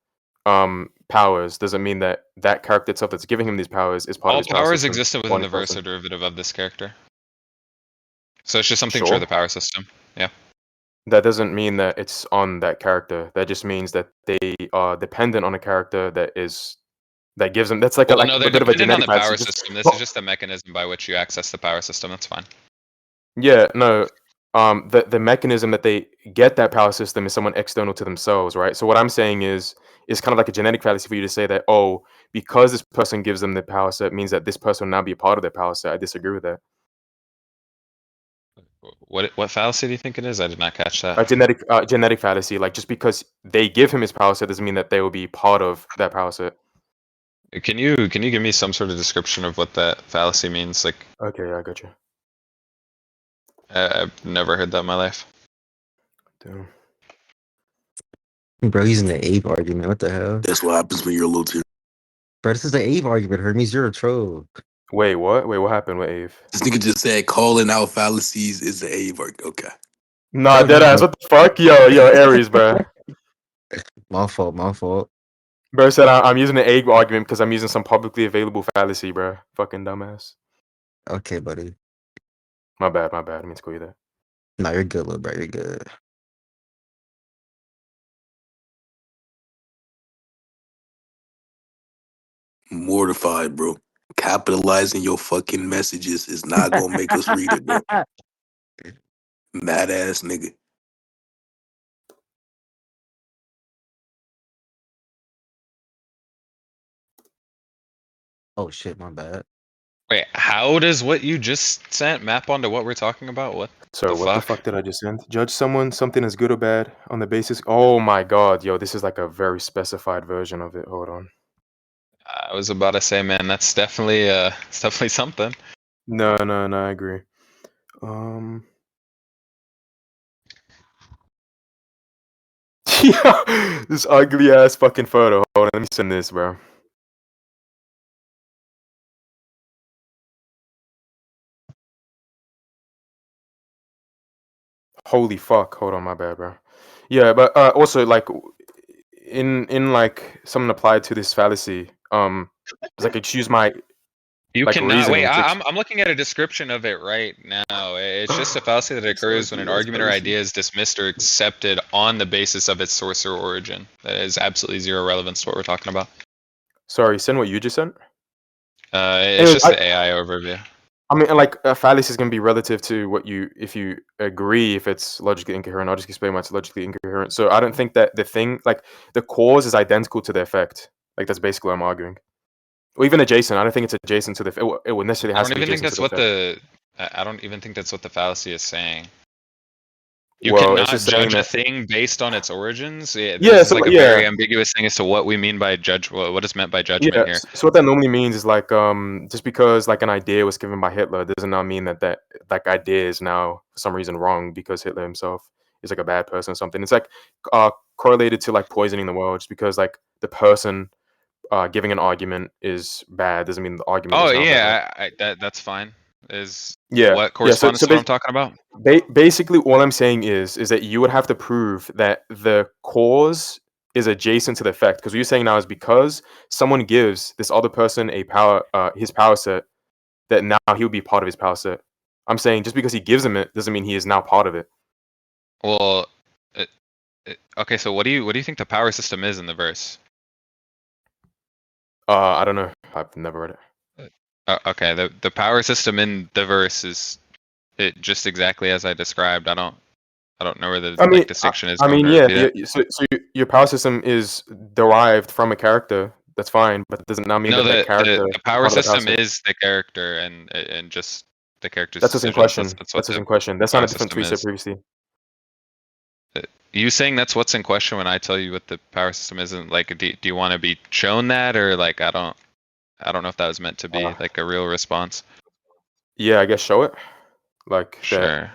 powers doesn't mean that that character itself that's giving him these powers is part of All his power powers system existed or within the his verse person. or derivative of this character. So it's just something true Sure. of the power system. Yeah. That doesn't mean that it's on that character. That just means that they are dependent on a character that gives them. That's like Well, no, a they're bit of a dependent on genetic the fallacy. power Just system. This is well, just the mechanism by which you access the power system. That's fine. yeah, no. The mechanism that they get that power system is someone external to themselves, right? So what I'm saying is kind of like a genetic fallacy for you to say that, oh, because this person gives them the power set means that this person will now be a part of their power set. I disagree with that. What fallacy do you think it is? I did not catch that. A genetic fallacy, like just because they give him his power set doesn't mean that they will be part of that power set. Can you give me some sort of description of what that fallacy means? Like, Okay, I got you. I've never heard that in my life. Damn. Bro, he's in the ape argument. What the hell? That's what happens when you're a little too. Bro, this is the ape argument. Hermes, you're a troll. Wait, what? Wait, what happened with Ave? This nigga just said calling out fallacies is the A work. Okay. Nah, Oh, dead ass. no. What the fuck? Yo, Aries, bro. My fault, my fault. Bro said I'm using the egg argument because I'm using some publicly available fallacy, bro. Fucking dumbass. Okay, buddy. My bad. I mean to call you that. No, you're good, little bro. You're good. Mortified, bro. Capitalizing your fucking messages is not gonna make us read it, bro. Mad ass nigga. Oh shit, my bad. Wait, how does what you just sent map onto what we're talking about? What So the what the fuck? fuck did I just send? Judge something as good or bad on the basis. Oh my god, yo, this is like a very specified version of it. Hold on. I was about to say, man, that's definitely it's definitely something. No, I agree. Yeah, this ugly ass fucking photo. Hold on, let me send this, bro. Holy fuck. Hold on, my bad, bro. Yeah, but also like in like something applied to this fallacy, it's like excuse my You like cannot wait. reasoning to I'm looking at a description of it right now. It's just a fallacy that This occurs when an ugly ass argument or fallacy. idea is dismissed or accepted on the basis of its source or origin. That is absolutely zero relevance to what we're talking about. Sorry, send what you just sent. It's Anyways, just the AI overview. I mean, like a fallacy is gonna be relative to what you if you agree if it's logically incoherent. I'll just explain why it's logically incoherent. So I don't think that the thing like the cause is identical to the effect. Like that's basically what I'm arguing. Or even adjacent. I don't think it's adjacent to the. It would necessarily I has don't to be even think adjacent to that's the what effect. I don't even think that's what the fallacy is saying. You Well, it's cannot just saying judge a that. thing based on its origins. Yeah. This is So like a yeah. very ambiguous thing as to what we mean by judge. What is meant by judgment Yeah, here. so what that normally means is like just because like an idea was given by Hitler doesn't now mean that that idea is now for some reason wrong because Hitler himself is like a bad person or something. It's like correlated to like poisoning the world just because like the person giving an argument is bad doesn't mean the argument Oh is now bad. yeah, that's fine. Is Yeah, what yeah. So corresponds to what I'm talking about? basically all I'm saying is that you would have to prove that the cause is adjacent to the effect because what you're saying now is because someone gives this other person a power his power set that now he'll be part of his power set. I'm saying just because he gives him it doesn't mean he is now part of it. Well, okay. So what do you think the power system is in the verse? I don't know. I've never read it. Okay, the power system in the verse is it just exactly as I described. I don't know where the I mean, like distinction is. I You want mean, me to yeah. repeat it? So your power system is derived from a character. That's fine, but it doesn't now mean No, that that character the is power part of the power system set. is the character and just the character's That's what's in decisions. That's question. that's what That's what's the in question. That power sounded different to system what you said is. previously. You saying that's what's in question when I tell you what the power system isn't like? Do you want to be shown that or like I don't know if that was meant to be Uh, like a real response. yeah, I guess show it like Sure.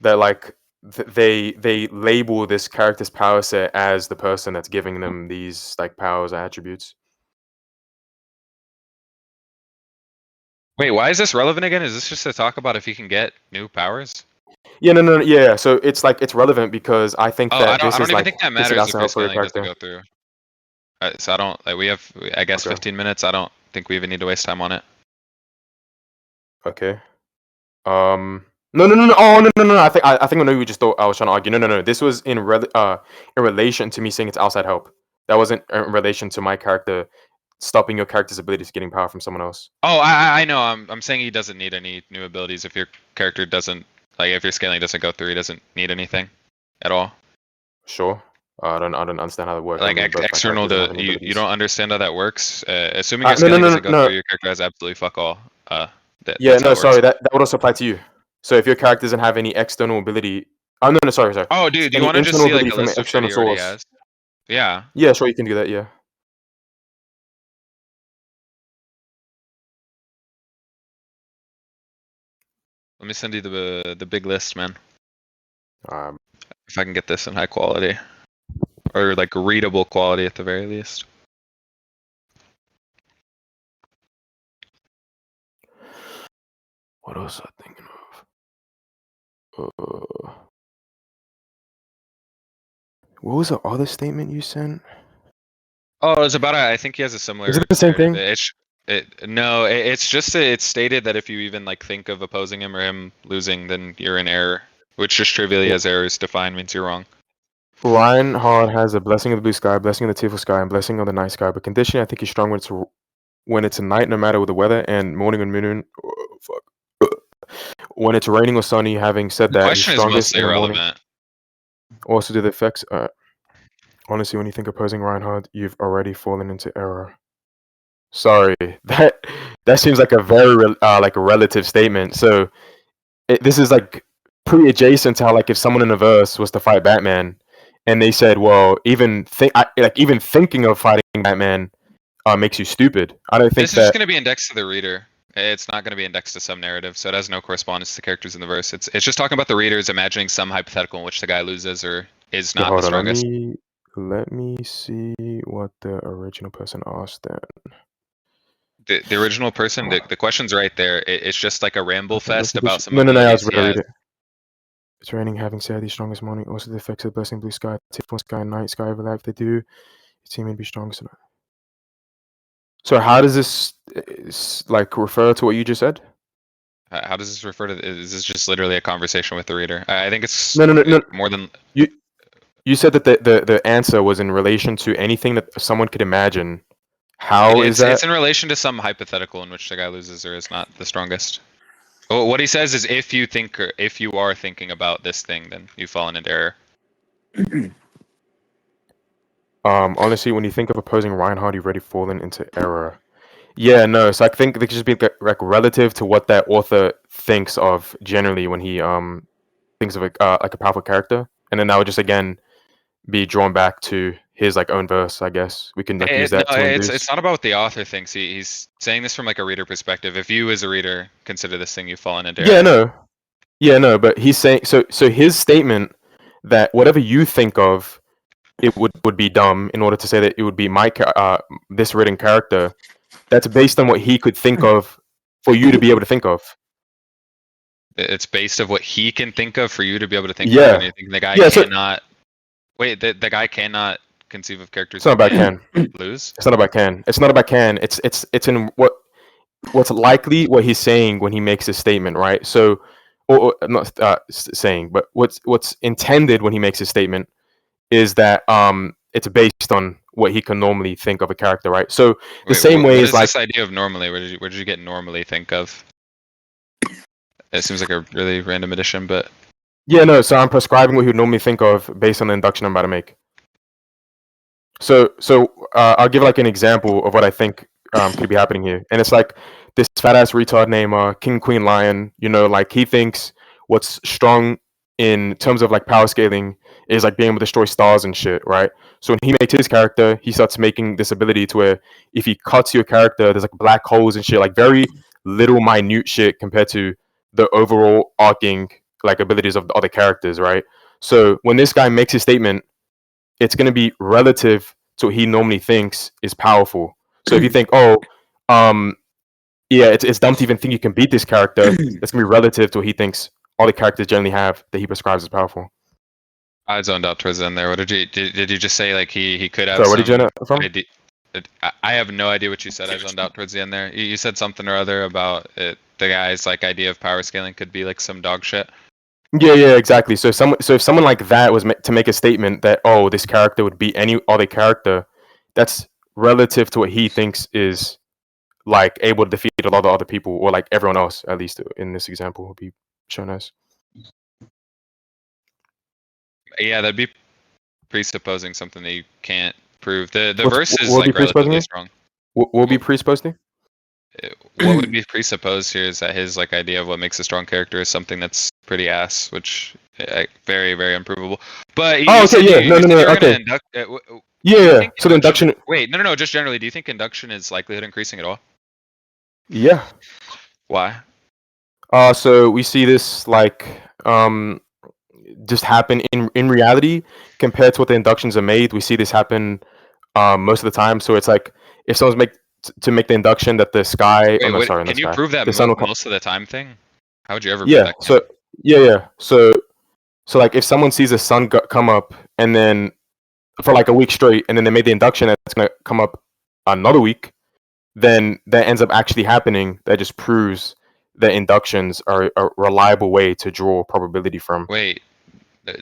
that like they label this character's power set as the person that's giving them these like powers or attributes. Wait, why is this relevant again? Is this just to talk about if you can get new powers? Yeah, no, yeah. So it's like it's relevant because I think Oh, I that don't this I don't is even like think that this is matters if also your helpful for your scaling doesn't character. go through. So I don't like we have I guess Okay. 15 minutes. I don't think we even need to waste time on it. Okay. No. Oh, no. I think I know you just thought I was trying to argue. No. This was in relation to me saying it's outside help. That wasn't in relation to my character stopping your character's ability to getting power from someone else. Oh, I know. I'm saying he doesn't need any new abilities if your character doesn't like if your scaling doesn't go through. He doesn't need anything at all. Sure. I don't understand how that works. I Like mean, both my external characters don't to have any you abilities. don't understand how that works. Assuming your No, scaling doesn't go no. through, your character has absolutely fuck all. Yeah, That's how no, it works. sorry. That would also apply to you. So if your character doesn't have any external ability, oh no, sorry. Oh, dude, do you Any want to just internal see like ability a from an list of shit external he already source. has? Yeah. Yeah, sure, you can do that. Yeah. Let me send you the big list, man. Um, If I can get this in high quality or like readable quality at the very least. what else am I thinking of? What was the other statement you sent? Oh, it's about. I think he has a similar. Is it the same thing? No, it's just it's stated that if you even like think of opposing him or him losing, then you're in error. which just trivially as errors defined means you're wrong. Reinhard has a blessing of the blue sky, blessing of the tearful sky, and blessing of the night sky. But condition, I think he's strong when it's a night, no matter what the weather, and morning and moon. Oh, fuck. When it's raining or sunny. Having said The that, he's question is strongest mostly in the morning. irrelevant. Also, do the effects. Honestly, when you think opposing Reinhard, you've already fallen into error. Sorry, that seems like a very like a relative statement. So this is like pretty adjacent to how like if someone in a verse was to fight Batman, and they said, "Well, even thinking of fighting Batman makes you stupid." I don't think This is just going to be indexed to the reader. It's not going to be indexed to some narrative, so it has no correspondence to characters in the verse. It's just talking about the readers imagining some hypothetical in which the guy loses or is not the strongest. Let me see what the original person asked then. The original person, the question's right there. It's just like a ramble fest about some No, I was abilities. going to read it. It's raining, having said the strongest morning. Also, the effects of the blessing blue sky, tearful sky, and night sky overlap. They do. Your team may be strongest tonight. So how does this like refer to what you just said? How does this refer to? Is this just literally a conversation with the reader? I think it's no. More than you said that the answer was in relation to anything that someone could imagine. How is that? It's in relation to some hypothetical in which the guy loses or is not the strongest. Well, what he says is if you are thinking about this thing, then you've fallen into error. Honestly, when you think of opposing Reinhard, you've already fallen into error. Yeah, no. So I think they could just be like relative to what that author thinks of generally when he thinks of like a powerful character, and then that would just again be drawn back to his like own verse. I guess we can use that. No, it's not about what the author thinks. He's saying this from like a reader perspective. If you as a reader consider this thing, you've fallen into error. Yeah, no. But he's saying so his statement that whatever you think of, it would be dumb in order to say that it would be this written character. That's based on what he could think of for you to be able to think of. It's based on what he can think of for you to be able to think Yeah. of anything. The guy cannot. Wait, the guy cannot conceive of characters. It's not about can. Lose. It's not about can. It's not about can. It's in what's likely what he's saying when he makes his statement, right? So, or not saying, but what's intended when he makes his statement is that it's based on what he can normally think of a character, right? So same way is like this idea of normally. Where did you get normally think of? It seems like a really random addition, but yeah, no. So I'm prescribing what he would normally think of based on the induction I'm about to make. So I'll give like an example of what I think could be happening here, and it's like this fat ass retard named King Queen Lion. You know, like he thinks what's strong in terms of like power scaling is like being able to destroy stars and shit, right? So when he makes his character, he starts making this ability to where if he cuts your character, there's like black holes and shit, like very little minute shit compared to the overall arcing like abilities of the other characters, right? So when this guy makes his statement, it's going to be relative to what he normally thinks is powerful. So if you think, yeah, it's dumb to even think you can beat this character, that's going to be relative to what he thinks all the characters generally have that he prescribes as powerful. I zoned out towards the end there. What did you just say? Like he could have. So what did you know from? I have no idea what you said. I zoned out towards the end there. You said something or other about it, the guy's like idea of power scaling could be like some dog shit. Yeah, exactly. So if someone like that was to make a statement that this character would beat any other character, that's relative to what he thinks is like able to defeat a lot of other people, or like everyone else, at least in this example, would be shown as. Yeah, that'd be presupposing something that you can't prove. The verse is like relatively strong. What will be presupposing? What would be presupposed here is that his like idea of what makes a strong character is something that's pretty ass, which very very unprovable. But no, okay. Yeah. So the induction. Wait, no. Just generally, do you think induction is likelihood increasing at all? Yeah. Why? So we see this like just happen in reality compared to what the inductions are made. We see this happen most of the time. So it's like if someone's to make the induction that the sky. Can you prove that most of the time thing? How would you ever? Yeah. Prove that So yeah. So like if someone sees the sun come up and then for like a week straight, and then they made the induction that it's gonna come up another week, then that ends up actually happening. That just proves that inductions are a reliable way to draw probability from. Wait,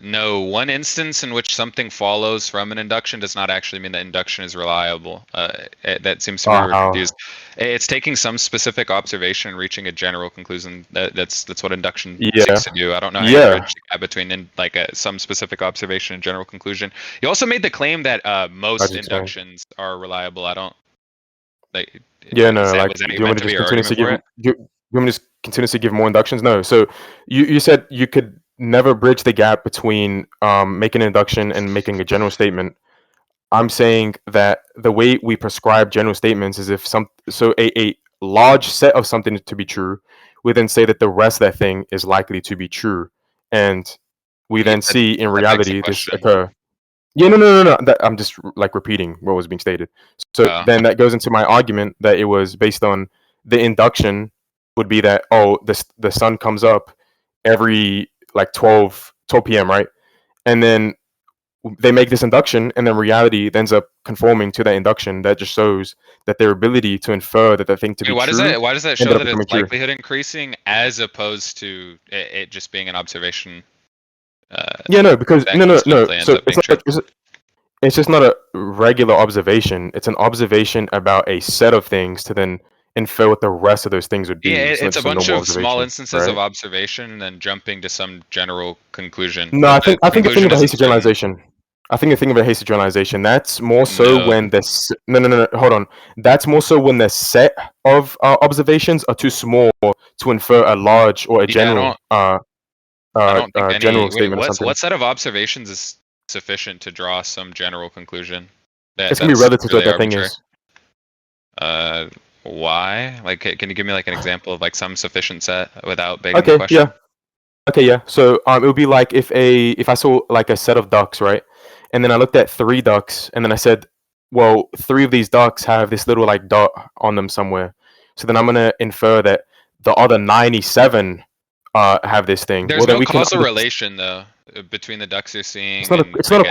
no. One instance in which something follows from an induction does not actually mean that induction is reliable. That seems to be confused. It's taking some specific observation and reaching a general conclusion. That's what induction seeks to do. I don't know how you bridge the gap between some specific observation and general conclusion. You also made the claim that most inductions are reliable. I don't like. Yeah, no. Like, do you want me to just continuously give more inductions? No. So you said you could never bridge the gap between making an induction and making a general statement. I'm saying that the way we prescribe general statements is if a large set of something to be true, we then say that the rest of that thing is likely to be true, and we then see in reality this occur. Yeah, no. I'm just like repeating what was being stated. So then that goes into my argument that it was based on the induction would be that the sun comes up every like 12 p.m. right, and then they make this induction, and then reality ends up conforming to that induction. That just shows that their ability to infer that thing to be true. Why does that show that it's likelihood increasing as opposed to it just being an observation? Because no. So it's just not a regular observation. It's an observation about a set of things to then infer what the rest of those things would be. Yeah, it's a bunch of small instances of observation and then jumping to some general conclusion. No, I think the thing about hasty generalization. I think the thing about hasty generalization, that's more so when no, hold on. That's more so when the set of observations are too small to infer a large or a general general statement or something. What set of observations is sufficient to draw some general conclusion? It's gonna be relative to what that thing is. Why? Like, can you give me like an example of like some sufficient set without begging the question? Yeah. So it would be like if I saw like a set of ducks, right, and then I looked at 3 ducks, and then I said, well, 3 of these ducks have this little like dot on them somewhere. So then I'm gonna infer that the other 97 have this thing. There's no causal relation though between the ducks you're seeing. It's not a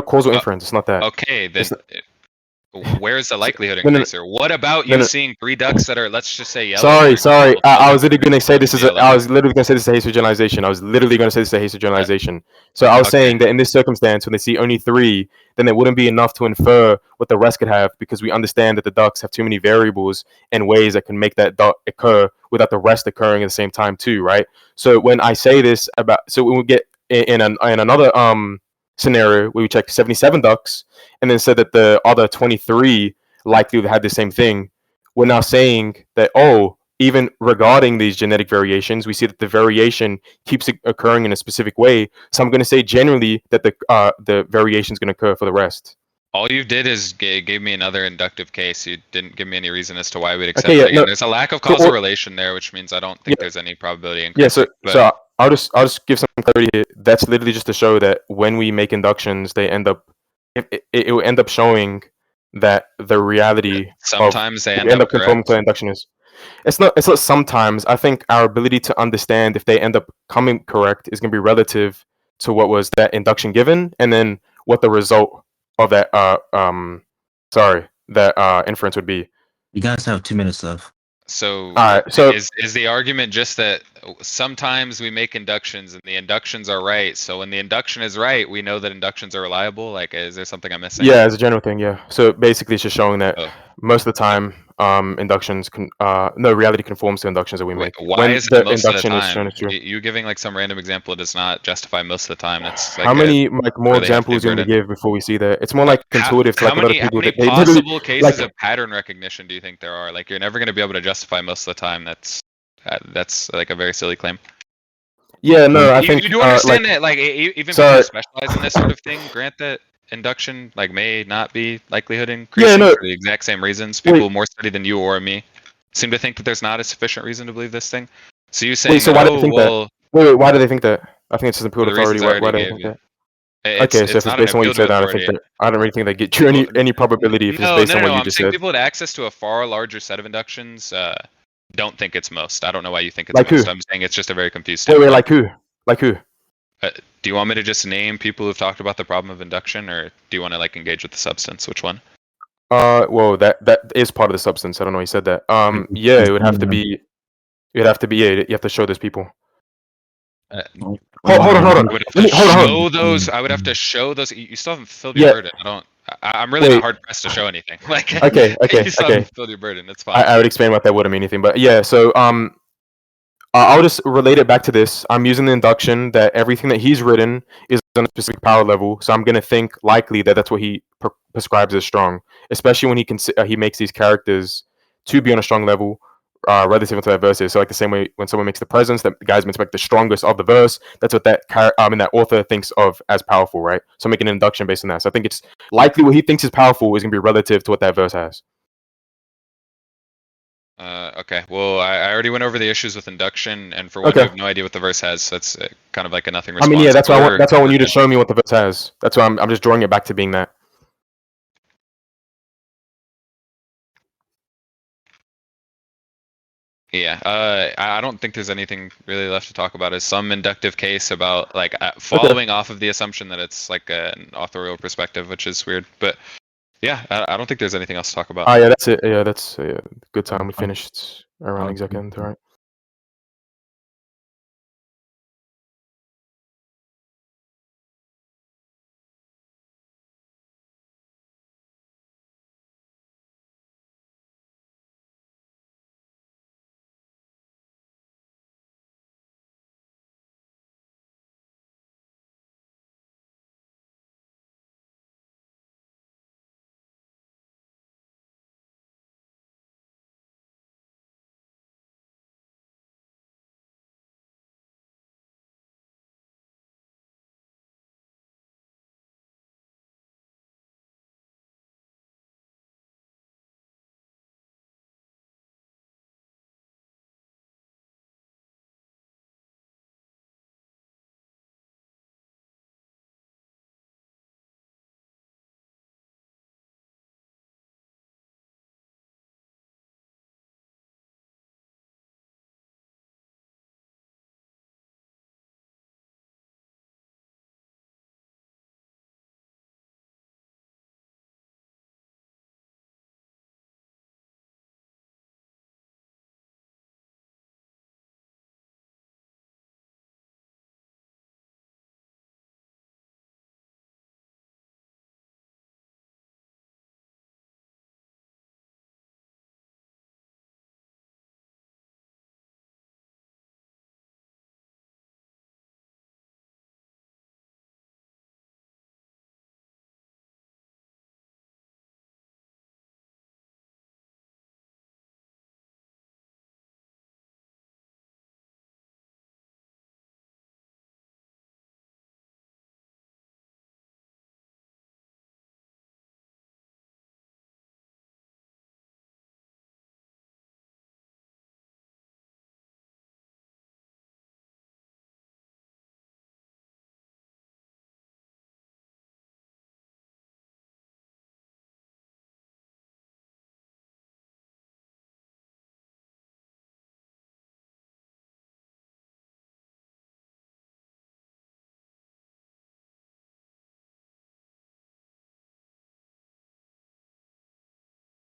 causal inference. It's not that. Okay, then where's the likelihood increaser? What about you seeing 3 ducks that are, let's just say, yellow? Sorry. I was literally going to say this is a hasty generalization. So I was saying that in this circumstance, when they see only 3, then it wouldn't be enough to infer what the rest could have, because we understand that the ducks have too many variables and ways that can make that dot occur without the rest occurring at the same time too, right? So when I say this so when we get in another scenario where we check 77 ducks and then said that the other 23 likely had the same thing, we're now saying that, even regarding these genetic variations, we see that the variation keeps occurring in a specific way. So I'm going to say generally that the variation is going to occur for the rest. All you did is gave me another inductive case. You didn't give me any reason as to why we'd accept it. There's a lack of causal relation there, which means I don't think there's any probability increase. So I'll just give some clarity here. That's literally just to show that when we make inductions, they end up it will end up showing that the reality sometimes they end up conforming to induction is. It's not sometimes. I think our ability to understand if they end up coming correct is going to be relative to what was that induction given, and then what the result of that inference would be. You guys have 2 minutes left. So, is the argument just that sometimes we make inductions and the inductions are right? So when the induction is right, we know that inductions are reliable? Like, is there something I'm missing? Yeah, as a general thing, yeah. So basically it's just showing that most of the time inductions reality conforms to inductions that we make. Why is it most of the time? You giving like some random example does not justify most of the time. That's like how many more examples are you going to give before we see that? It's more like intuitive to like a lot of people. How many possible cases of pattern recognition do you think there are? Like, you're never going to be able to justify most of the time. That's like a very silly claim. Yeah, no, I think you do understand that, like, even people who specialize in this sort of thing grant that induction like may not be likelihood increasing for the exact same reasons. People more study than you or me seem to think that there's not a sufficient reason to believe this thing. So you saying, why do they think that? Wait, why do they think that? I think it's just appeal to authority. Why do they think that? Okay, so if it's based on what you said, I don't really think they get you any probability if it's based on what you just said. People with access to a far larger set of inductions don't think it's most. I don't know why you think it's most. I'm saying it's just a very confused statement. Wait, like who? Like who? Do you want me to just name people who've talked about the problem of induction, or do you want to like engage with the substance? Which one? Well, that is part of the substance. I don't know. He said that. Yeah, it would have to be. You'd have to be. Yeah, you have to show those people. hold on. I would have to Hold on. show those. I would have to show those. You still haven't filled Yeah. your burden. I'm really Wait. not hard pressed to show anything. Like, Okay. you still haven't filled your burden. It's fine. I would explain what that wouldn't mean anything, but yeah. So I'll just relate it back to this. I'm using the induction that everything that he's written is on a specific power level, so I'm gonna think likely that that's what he prescribes as strong, especially when he makes these characters to be on a strong level relative to that verse is. So like the same way when someone makes the presence, that the guy's meant to make the strongest of the verse. That's what that that author thinks of as powerful, right? So I'm making an induction based on that. So I think it's likely what he thinks is powerful is gonna be relative to what that verse has. Okay. Well, I already went over the issues with induction, and for one, you have no idea what the verse has. So that's kind of like a nothing response. I mean, yeah, that's why I want you to show me what the verse has. That's why I'm just drawing it back to being that. Yeah, I don't think there's anything really left to talk about. Is some inductive case about like following off of the assumption that it's like an authorial perspective, which is weird. But yeah, I don't think there's anything else to talk about. Yeah, that's it. Yeah, that's a good time. We finished around exact end. All right.